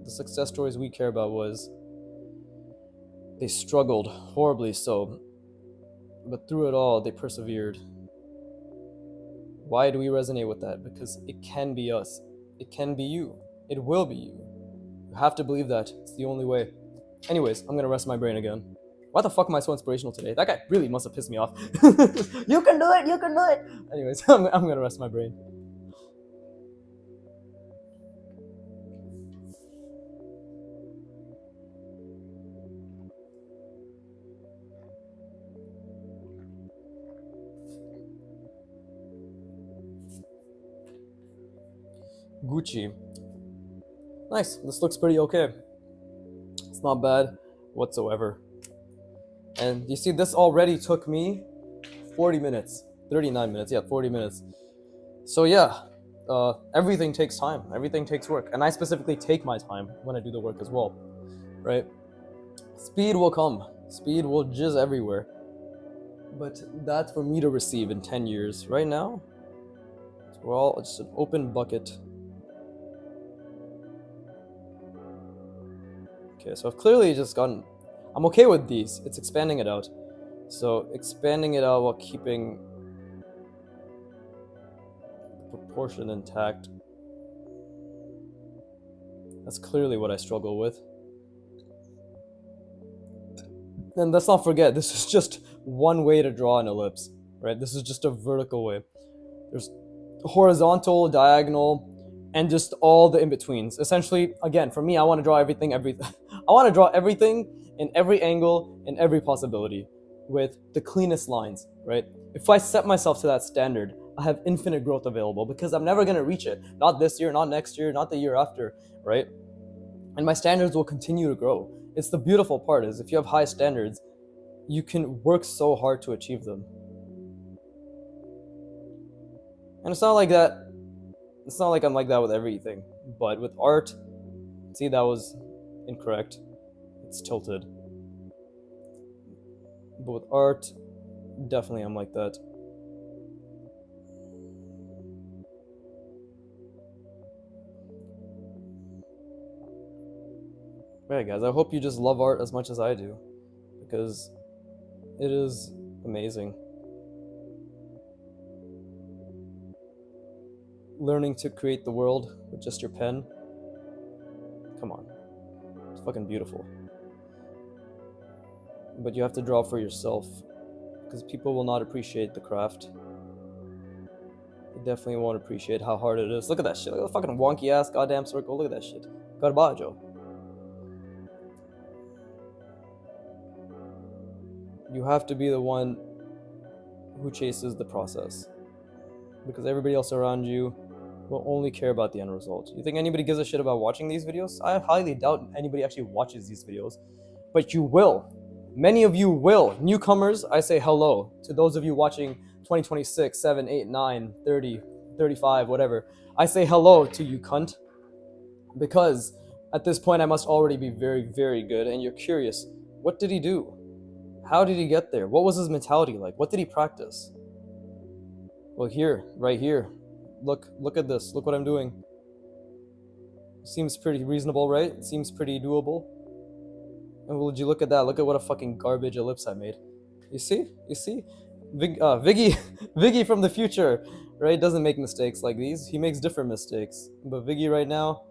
The success stories we care about was, they struggled, horribly so, but through it all, they persevered. Why do we resonate with that? Because it can be us. It can be you. It will be you. You have to believe that. It's the only way. Anyways, I'm gonna rest my brain again. Why the fuck am I so inspirational today? That guy really must have pissed me off. You can do it! You can do it! Anyways, I'm gonna rest my brain. Gucci. Nice. This looks pretty okay. It's not bad whatsoever. And you see, this already took me 40 minutes. 39 minutes. Yeah, 40 minutes. So yeah, everything takes time. Everything takes work. And I specifically take my time when I do the work as well. Right? Speed will come. Speed will jizz everywhere. But that's for me to receive in 10 years. Right now, Well, it's an open bucket. Okay, so I've clearly just gotten... I'm okay with these. It's expanding it out. So, expanding it out while keeping the proportion intact. That's clearly what I struggle with. And let's not forget, this is just one way to draw an ellipse, right? This is just a vertical way. There's horizontal, diagonal, and just all the in-betweens. Essentially, again, for me, I want to draw everything. I want to draw everything in every angle, in every possibility, with the cleanest lines, right? If I set myself to that standard, I have infinite growth available because I'm never going to reach it. Not this year, not next year, not the year after, right? And my standards will continue to grow. It's the beautiful part is if you have high standards, you can work so hard to achieve them. And it's not like that. It's not like I'm like that with everything, but with art, see, that was incorrect. It's tilted. But with art, definitely I'm like that. Right, guys, I hope you just love art as much as I do, because it is amazing. Learning to create the world with just your pen. Come on. It's fucking beautiful. But you have to draw for yourself, because people will not appreciate the craft. They definitely won't appreciate how hard it is. Look at that shit. Look at the fucking wonky ass goddamn circle. Look at that shit. Garbaggio. You have to be the one who chases the process, because everybody else around you will only care about the end result. You think anybody gives a shit about watching these videos? I highly doubt anybody actually watches these videos, but you will. Many of you will. Newcomers, I say hello. To those of you watching 2026, 7, 8, 9, 30, 35, whatever, I say hello to you, cunt. Because at this point I must already be very, very good, and you're curious, what did he do? How did he get there? What was his mentality like? What did he practice? Well, here, right here. Look at this. Look what I'm doing. Seems pretty reasonable, right? It seems pretty doable. And would you look at that? Look at what a fucking garbage ellipse I made. You see? You see? Viggy, Viggy from the future, right? Doesn't make mistakes like these. He makes different mistakes. But Viggy right now,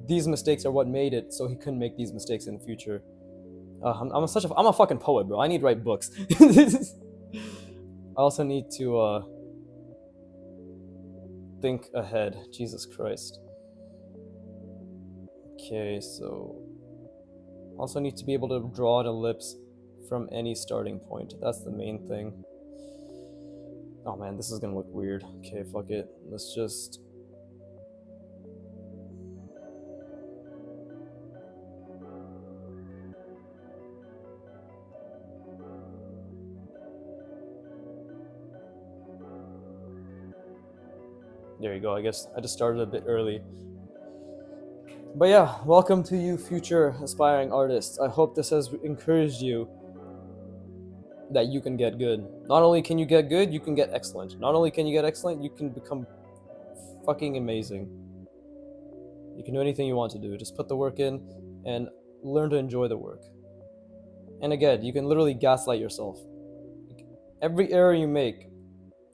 these mistakes are what made it so he couldn't make these mistakes in the future. I'm a fucking poet, bro. I need to write books. I also need to think ahead. Jesus Christ. Okay, so also need to be able to draw an ellipse from any starting point. That's the main thing. Oh man, this is gonna look weird. Okay, fuck it. Let's just... There you go. I guess I just started a bit early. But yeah, welcome to you future aspiring artists. I hope this has encouraged you that you can get good. Not only can you get good, you can get excellent. Not only can you get excellent, you can become fucking amazing. You can do anything you want to do. Just put the work in and learn to enjoy the work. And again, you can literally gaslight yourself. Every error you make,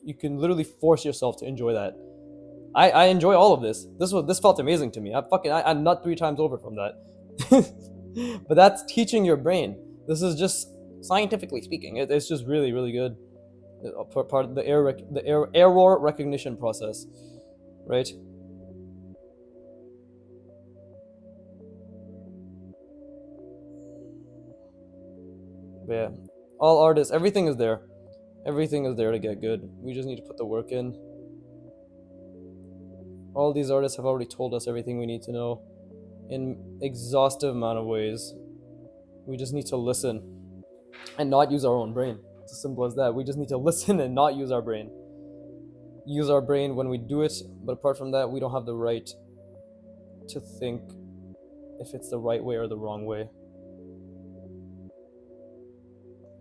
you can literally force yourself to enjoy that. I enjoy all of this. This felt amazing to me. I nut 3 times over from that. But that's teaching your brain. This is just scientifically speaking. It's just really, really good. Part of the error recognition process, right? But yeah, all artists, everything is there. Everything is there to get good. We just need to put the work in. All these artists have already told us everything we need to know in exhaustive amount of ways. We just need to listen and not use our own brain. It's as simple as that. We just need to listen and not use our brain. Use our brain when we do it, but apart from that, we don't have the right to think if it's the right way or the wrong way.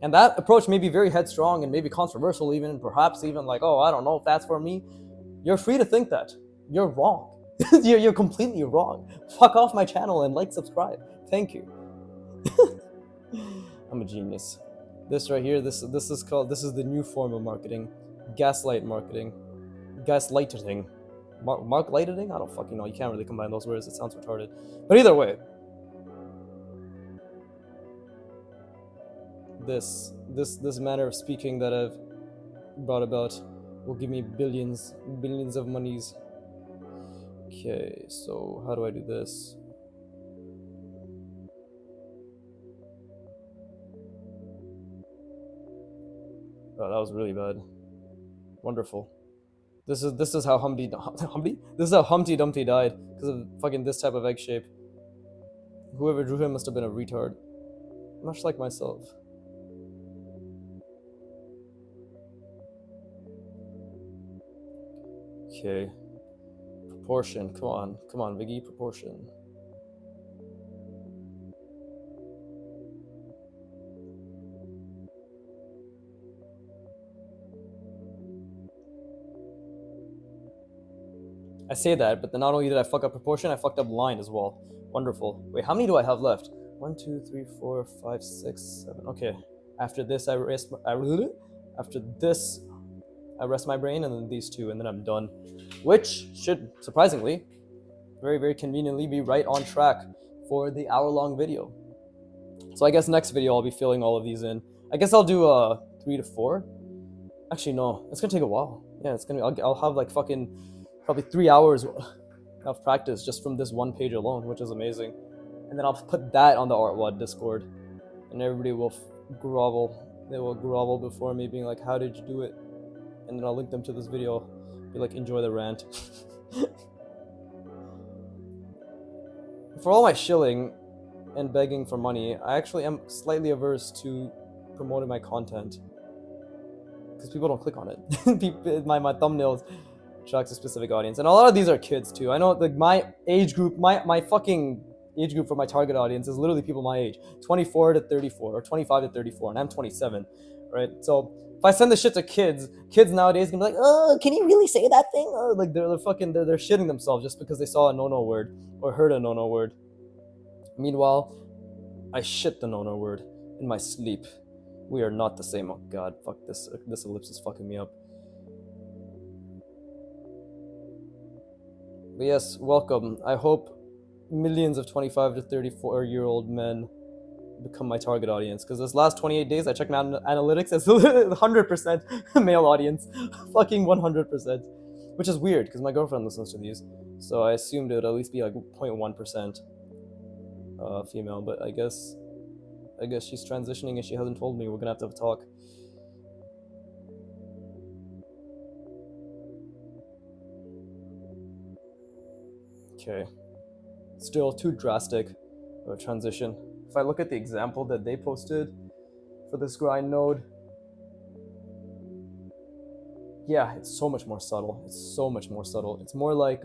And that approach may be very headstrong and maybe controversial even, and perhaps even like, oh, I don't know if that's for me. You're free to think that. You're wrong. You're completely wrong. Fuck off my channel and like, subscribe. Thank you. I'm a genius. This right here, this is the new form of marketing. Gaslight marketing. Gaslighting. Mark lighting? I don't fucking know. You can't really combine those words. It sounds retarded. But either way, this manner of speaking that I've brought about will give me billions of monies. Okay, so how do I do this? Oh, that was really bad. Wonderful. This is how Humpty This is how Humpty Dumpty died because of fucking this type of egg shape. Whoever drew him must have been a retard, much like myself. Okay. Proportion. Come on, Viggy. Proportion. I say that, but then not only did I fuck up proportion, I fucked up line as well. Wonderful. Wait, how many do I have left? 1, 2, 3, 4, 5, 6, 7. Okay. After this, I rest my brain, and then these two, and then I'm done. Which should, surprisingly, very, very conveniently be right on track for the hour-long video. So I guess next video I'll be filling all of these in. I guess I'll do 3 to 4. Actually, no. It's gonna take a while. Yeah, it's gonna. I'll have like fucking probably 3 hours of practice just from this one page alone, which is amazing. And then I'll put that on the artwod Discord, and everybody will grovel. They will grovel before me, being like, "How did you do it?" And then I'll link them to this video. Be like, "Enjoy the rant." For all my shilling and begging for money, I actually am slightly averse to promoting my content because people don't click on it. my thumbnails attracts a specific audience, and a lot of these are kids too. I know, like, my age group, my fucking age group for my target audience is literally people my age, 24 to 34 or 25 to 34, and I'm 27, right? So if I send this shit to kids nowadays can be like, "Oh, can you really say that thing?" Or like they're shitting themselves just because they saw a no-no word or heard a no-no word. Meanwhile, I shit the no-no word in my sleep. We are not the same. Oh god, fuck this. This ellipse is fucking me up. But yes, welcome. I hope millions of 25 to 34-year-old men become my target audience, because this last 28 days I checked my analytics as 100% male audience. Fucking 100%. Which is weird, because my girlfriend listens to these, so I assumed it would at least be like 0.1% female, but I guess she's transitioning and she hasn't told me. We're gonna have to have a talk. Okay. Still too drastic of a transition. If I look at the example that they posted for this grind node, yeah, it's so much more subtle. It's so much more subtle. It's more like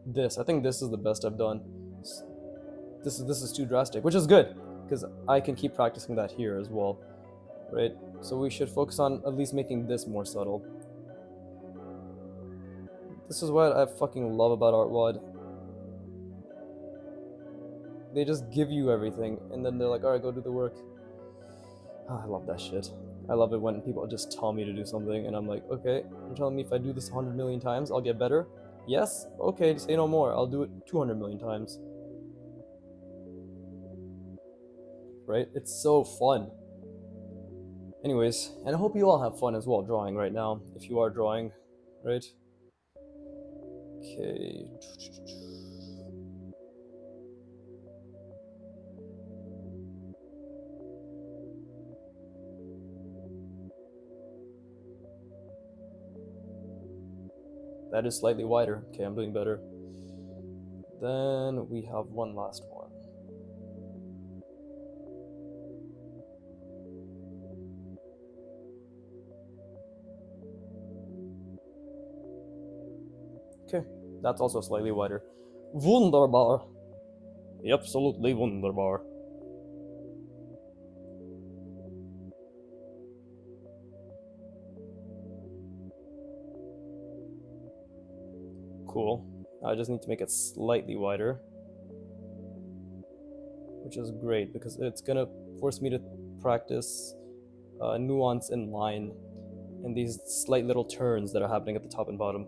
this. I think this is the best I've done. This is too drastic, which is good, because I can keep practicing that here as well, right? So we should focus on at least making this more subtle. This is what I fucking love about artwod. They just give you everything, and then they're like, "All right, go do the work." Oh, I love that shit. I love it when people just tell me to do something, and I'm like, "Okay, you're telling me if I do this 100 million times, I'll get better? Yes? Okay, say no more. I'll do it 200 million times." Right? It's so fun. Anyways, and I hope you all have fun as well drawing right now, if you are drawing, right? Okay. That is slightly wider. Okay, I'm doing better. Then we have one last one. Okay, that's also slightly wider. Wunderbar. Absolutely wunderbar. Cool. I just need to make it slightly wider, which is great because it's gonna force me to practice nuance in line and these slight little turns that are happening at the top and bottom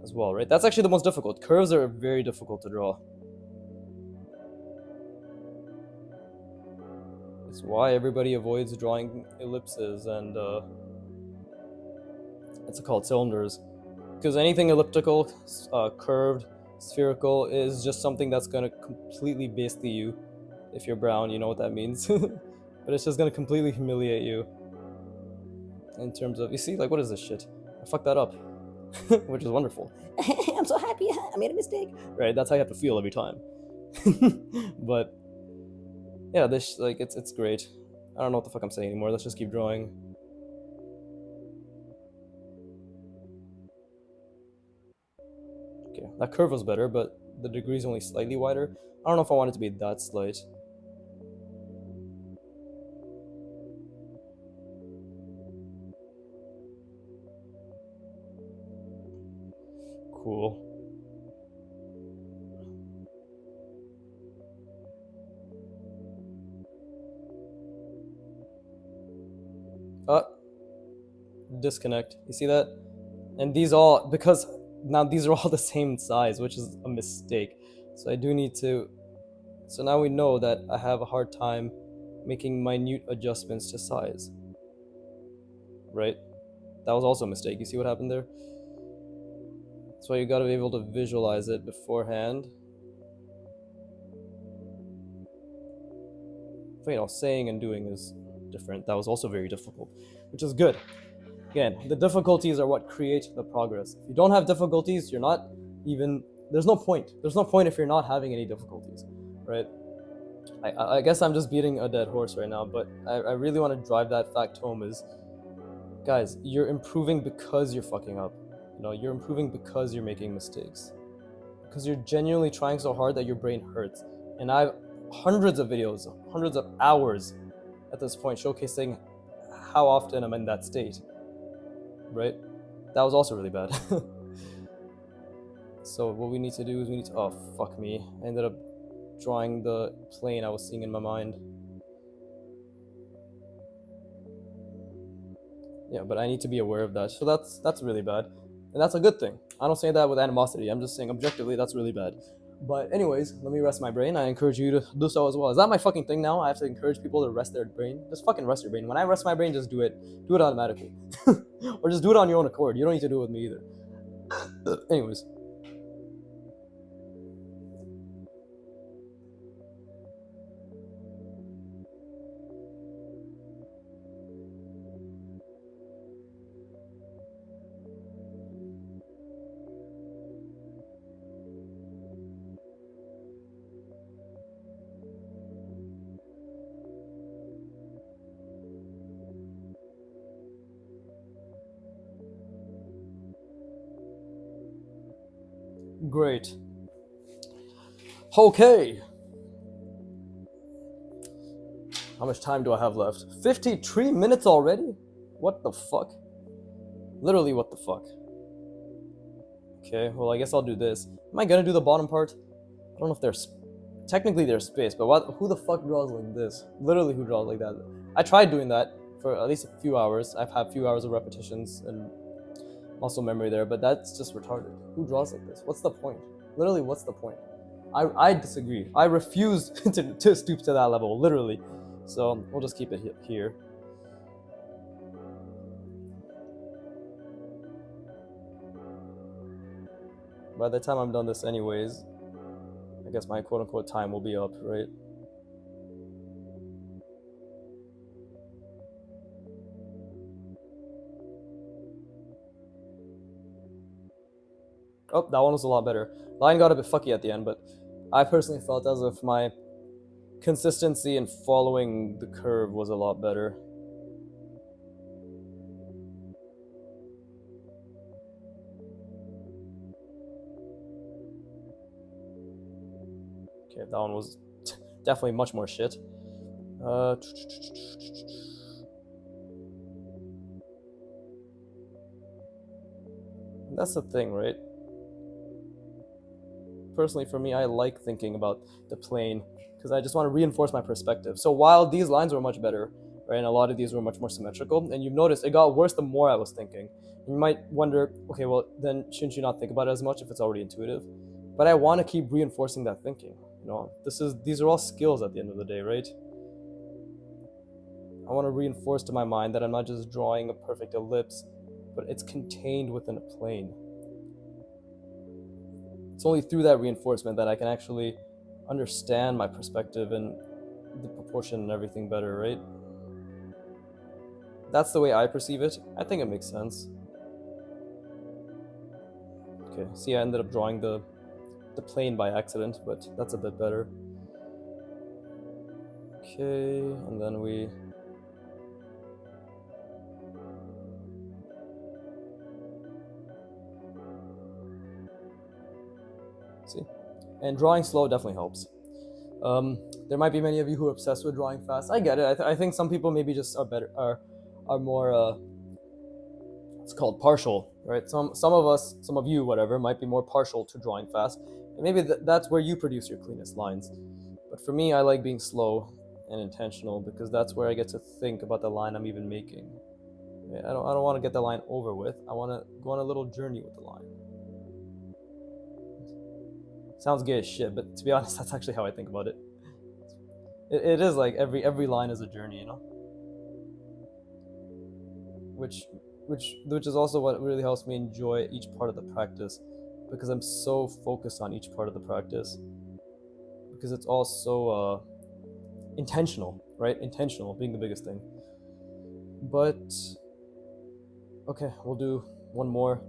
as well, right? That's actually the most difficult. Curves are very difficult to draw. It's why everybody avoids drawing ellipses and what's it called, cylinders, because anything elliptical, curved, spherical is just something that's gonna completely basically you. If you're brown, you know what that means. But it's just gonna completely humiliate you in terms of, you see, like, what is this shit? I fucked that up. Which is wonderful. I'm so happy I made a mistake. Right, that's how you have to feel every time. But yeah, this, like, it's great. I don't know what the fuck I'm saying anymore. Let's just keep drawing. Okay, that curve was better, but the degree's only slightly wider. I don't know if I want it to be that slight. Cool. Disconnect. You see that? And these all, because now these are all the same size, which is a mistake. So I do need to, so now we know that I have a hard time making minute adjustments to size. Right? That was also a mistake. You see what happened there? That's why you gotta be able to visualize it beforehand. But, you know, saying and doing is different. That was also very difficult, which is good. Again, the difficulties are what create the progress. If you don't have difficulties, you're not even, there's no point. There's no point if you're not having any difficulties, right? I guess I'm just beating a dead horse right now, but I really want to drive that fact home is, guys, you're improving because you're fucking up. You know, you're improving because you're making mistakes. Because you're genuinely trying so hard that your brain hurts. And I have hundreds of videos, hundreds of hours at this point showcasing how often I'm in that state. Right? That was also really bad. So what we need to do is we need to, oh fuck me, I ended up drawing the plane I was seeing in my mind. Yeah, but I need to be aware of that. So that's really bad, and that's a good thing. I don't say that with animosity. I'm just saying objectively that's really bad. But anyways, let me rest my brain. I encourage you to do so as well. Is that my fucking thing now? I have to encourage people to rest their brain? Just fucking rest your brain. When I rest my brain, just do it. Do it automatically. Or just do it on your own accord. You don't need to do it with me either. Anyways. Great. Okay. How much time do I have left? 53 minutes already? What the fuck? Literally, what the fuck? Okay, well, I guess I'll do this. Am I gonna do the bottom part? I don't know if there's... Technically, there's space, but what? Who the fuck draws like this? Literally, who draws like that? I tried doing that for at least a few hours. I've had a few hours of repetitions and muscle memory there, but that's just retarded. Who draws like this? What's the point? Literally, what's the point? I disagree. I refuse to stoop to that level, literally. So we'll just keep it here. By the time I'm done this anyways, I guess my quote-unquote time will be up, right? Oh, that one was a lot better. Line got a bit fucky at the end, but I personally felt as if my consistency in following the curve was a lot better. Okay, that one was definitely much more shit. That's the thing, right? personally for me, I like thinking about the plane because I just want to reinforce my perspective. So while these lines were much better, right, and a lot of these were much more symmetrical, and you've noticed it got worse the more I was thinking. You might wonder, okay, well then shouldn't you not think about it as much if it's already intuitive? But I want to keep reinforcing that thinking. These are all skills at the end of the day, right? I want to reinforce to my mind that I'm not just drawing a perfect ellipse, but it's contained within a plane. It's only through that reinforcement that I can actually understand my perspective and the proportion and everything better, right? That's the way I perceive it. I think it makes sense. Okay, see, I ended up drawing the plane by accident, but that's a bit better. Okay, and then we... See? And drawing slow definitely helps. There might be many of you who are obsessed with drawing fast. I get it. I think some people maybe just are more it's called partial, right? Some of us, some of you, whatever, might be more partial to drawing fast, and maybe that's where you produce your cleanest lines. But for me, I like being slow and intentional because that's where I get to think about the line I'm even making. I don't want to get the line over with. I want to go on a little journey with the line. Sounds gay as shit, but to be honest, that's actually how I think about it. It is like every line is a journey, you know. Which is also what really helps me enjoy each part of the practice, because I'm so focused on each part of the practice, because it's all so intentional, right? Intentional being the biggest thing. But okay, we'll do one more.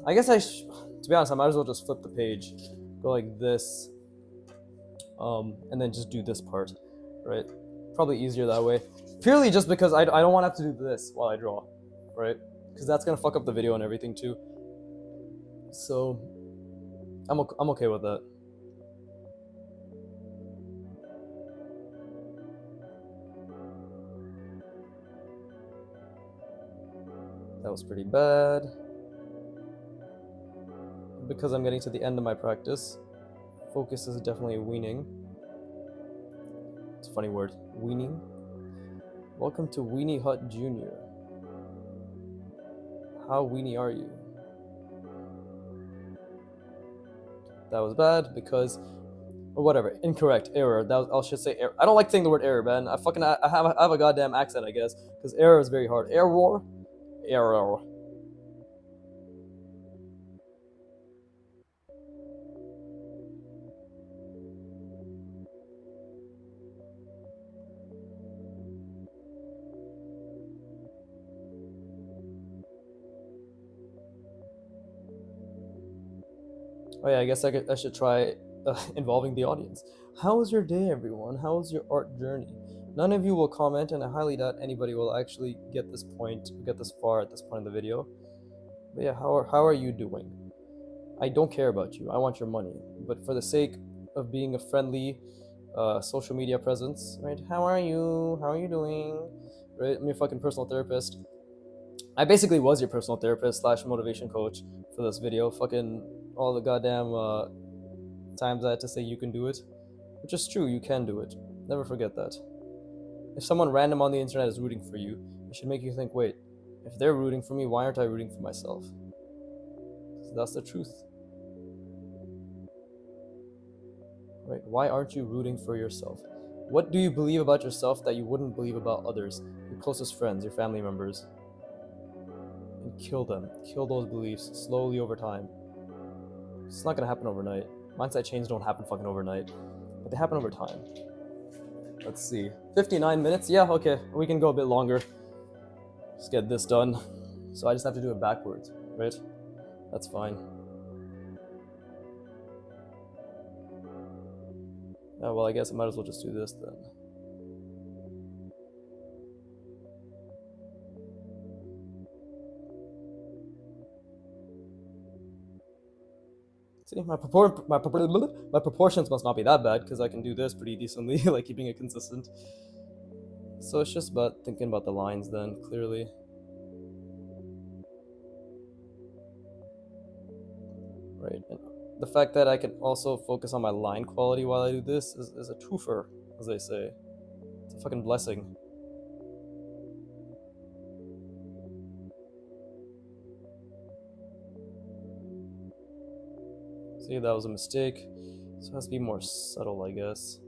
I guess to be honest, I might as well just flip the page, go like this, and then just do this part, right? Probably easier that way. Purely just because I don't want to have to do this while I draw, right? Because that's gonna fuck up the video and everything too. So I'm okay with that. That was pretty bad. Because I'm getting to the end of my practice, focus is definitely weaning. It's a funny word, weaning. Welcome to Weenie Hut Jr. How weenie are you? That was bad because, or whatever, incorrect, error. I should say error. I don't like saying the word error, man. I have a goddamn accent, I guess, because error is very hard. Error. Oh yeah, I guess I should try involving the audience. How was your day, everyone? How was your art journey? None of you will comment, and I highly doubt anybody will actually get this far at this point in the video. But yeah, how are you doing? I don't care about you. I want your money. But for the sake of being a friendly social media presence, right? How are you? How are you doing? Right? I'm your fucking personal therapist. I basically was your personal therapist / motivation coach for this video. Fucking all the goddamn times I had to say you can do it, which is true. You can do it. Never forget that. If someone random on the internet is rooting for you, it should make you think, wait, if they're rooting for me, why aren't I rooting for myself? That's the truth. Right? Why aren't you rooting for yourself? What do you believe about yourself that you wouldn't believe about others, your closest friends, your family members? And kill them. Kill those beliefs slowly over time. It's not gonna happen overnight. Mindset change don't happen fucking overnight, but they happen over time. Let's see. 59 minutes? Yeah, okay. We can go a bit longer. Just get this done. So I just have to do it backwards, right? That's fine. Oh, well, I guess I might as well just do this then. See, my proportions must not be that bad because I can do this pretty decently, like keeping it consistent. So it's just about thinking about the lines then, clearly. Right, and the fact that I can also focus on my line quality while I do this is a twofer, as they say. It's a fucking blessing. See, that was a mistake. So it has to be more subtle, I guess.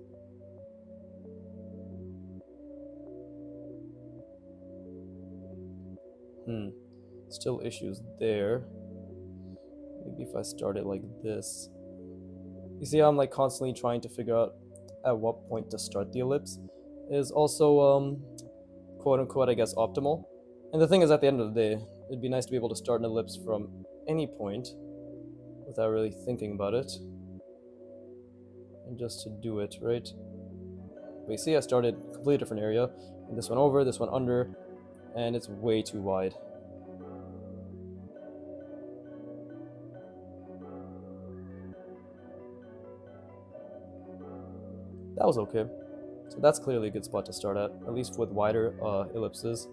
Still issues there. Maybe if I start it like this. You see how I'm like constantly trying to figure out at what point to start the ellipse is also quote unquote, I guess, optimal. And the thing is, at the end of the day, it'd be nice to be able to start an ellipse from any point without really thinking about it. And just to do it, right? But you see, I started a completely different area. And this one over, this one under, and it's way too wide. That was okay. So that's clearly a good spot to start at least with wider ellipses.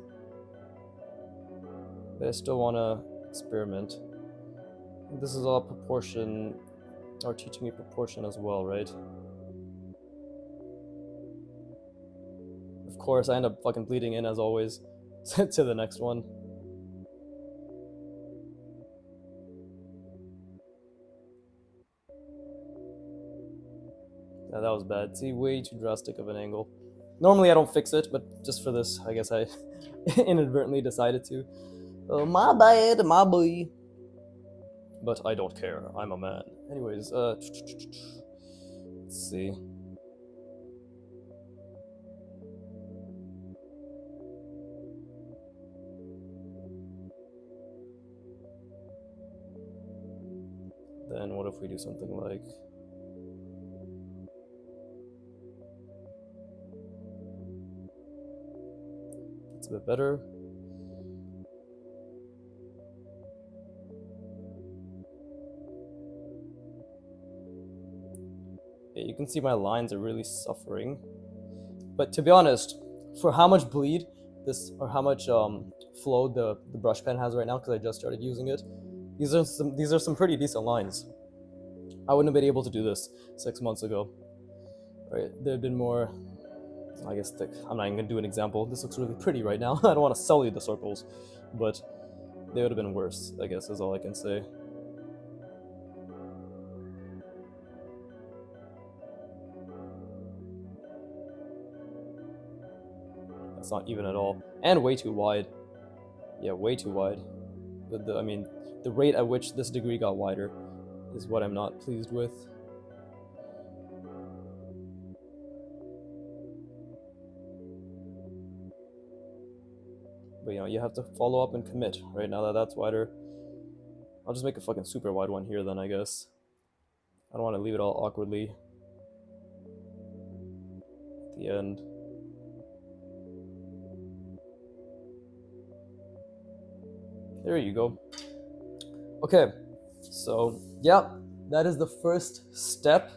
But I still want to experiment. This is all proportion, or teaching me proportion as well, right? Of course, I end up fucking bleeding in as always to the next one. Yeah, that was bad. See, way too drastic of an angle. Normally I don't fix it, but just for this, I guess I inadvertently decided to. My bad, my boy. But I don't care. I'm a man. Anyways, let's see. Then what if we do something like... It's a bit better. Yeah, you can see my lines are really suffering. But to be honest, for how much bleed this, or how much flow the brush pen has right now, because I just started using it, these are some pretty decent lines. I wouldn't have been able to do this 6 months ago. Right, there have been more, I guess, thick. I'm not even gonna do an example. This looks really pretty right now. I don't want to sell you the circles, but they would have been worse, I guess, is all I can say. That's not even at all. And way too wide. Yeah, way too wide. I mean, the rate at which this degree got wider is what I'm not pleased with. But you have to follow up and commit, right? Now that that's wider, I'll just make a fucking super wide one here then, I guess. I don't want to leave it all awkwardly at the end. There you go. Okay, so yeah, that is the first step.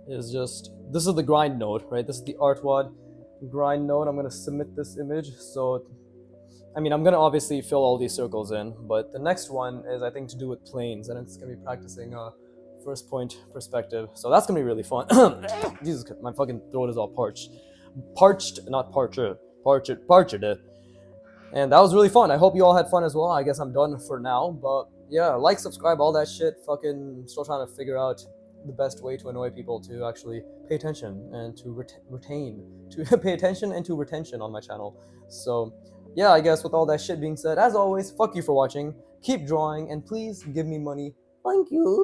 Is just, this is the grind node, right? This is the artwod grind node. I'm gonna submit this image. So, I mean, I'm gonna obviously fill all these circles in, but the next one is, I think, to do with planes, and it's gonna be practicing first point perspective. So that's gonna be really fun. Jesus, my fucking throat is all parched. Not parched. And that was really fun. I hope you all had fun as well. I guess I'm done for now. But yeah, like, subscribe, all that shit. Fucking still trying to figure out the best way to annoy people to actually pay attention and to retain. To pay attention and to retention on my channel. So yeah, I guess with all that shit being said, as always, fuck you for watching. Keep drawing and please give me money. Thank you.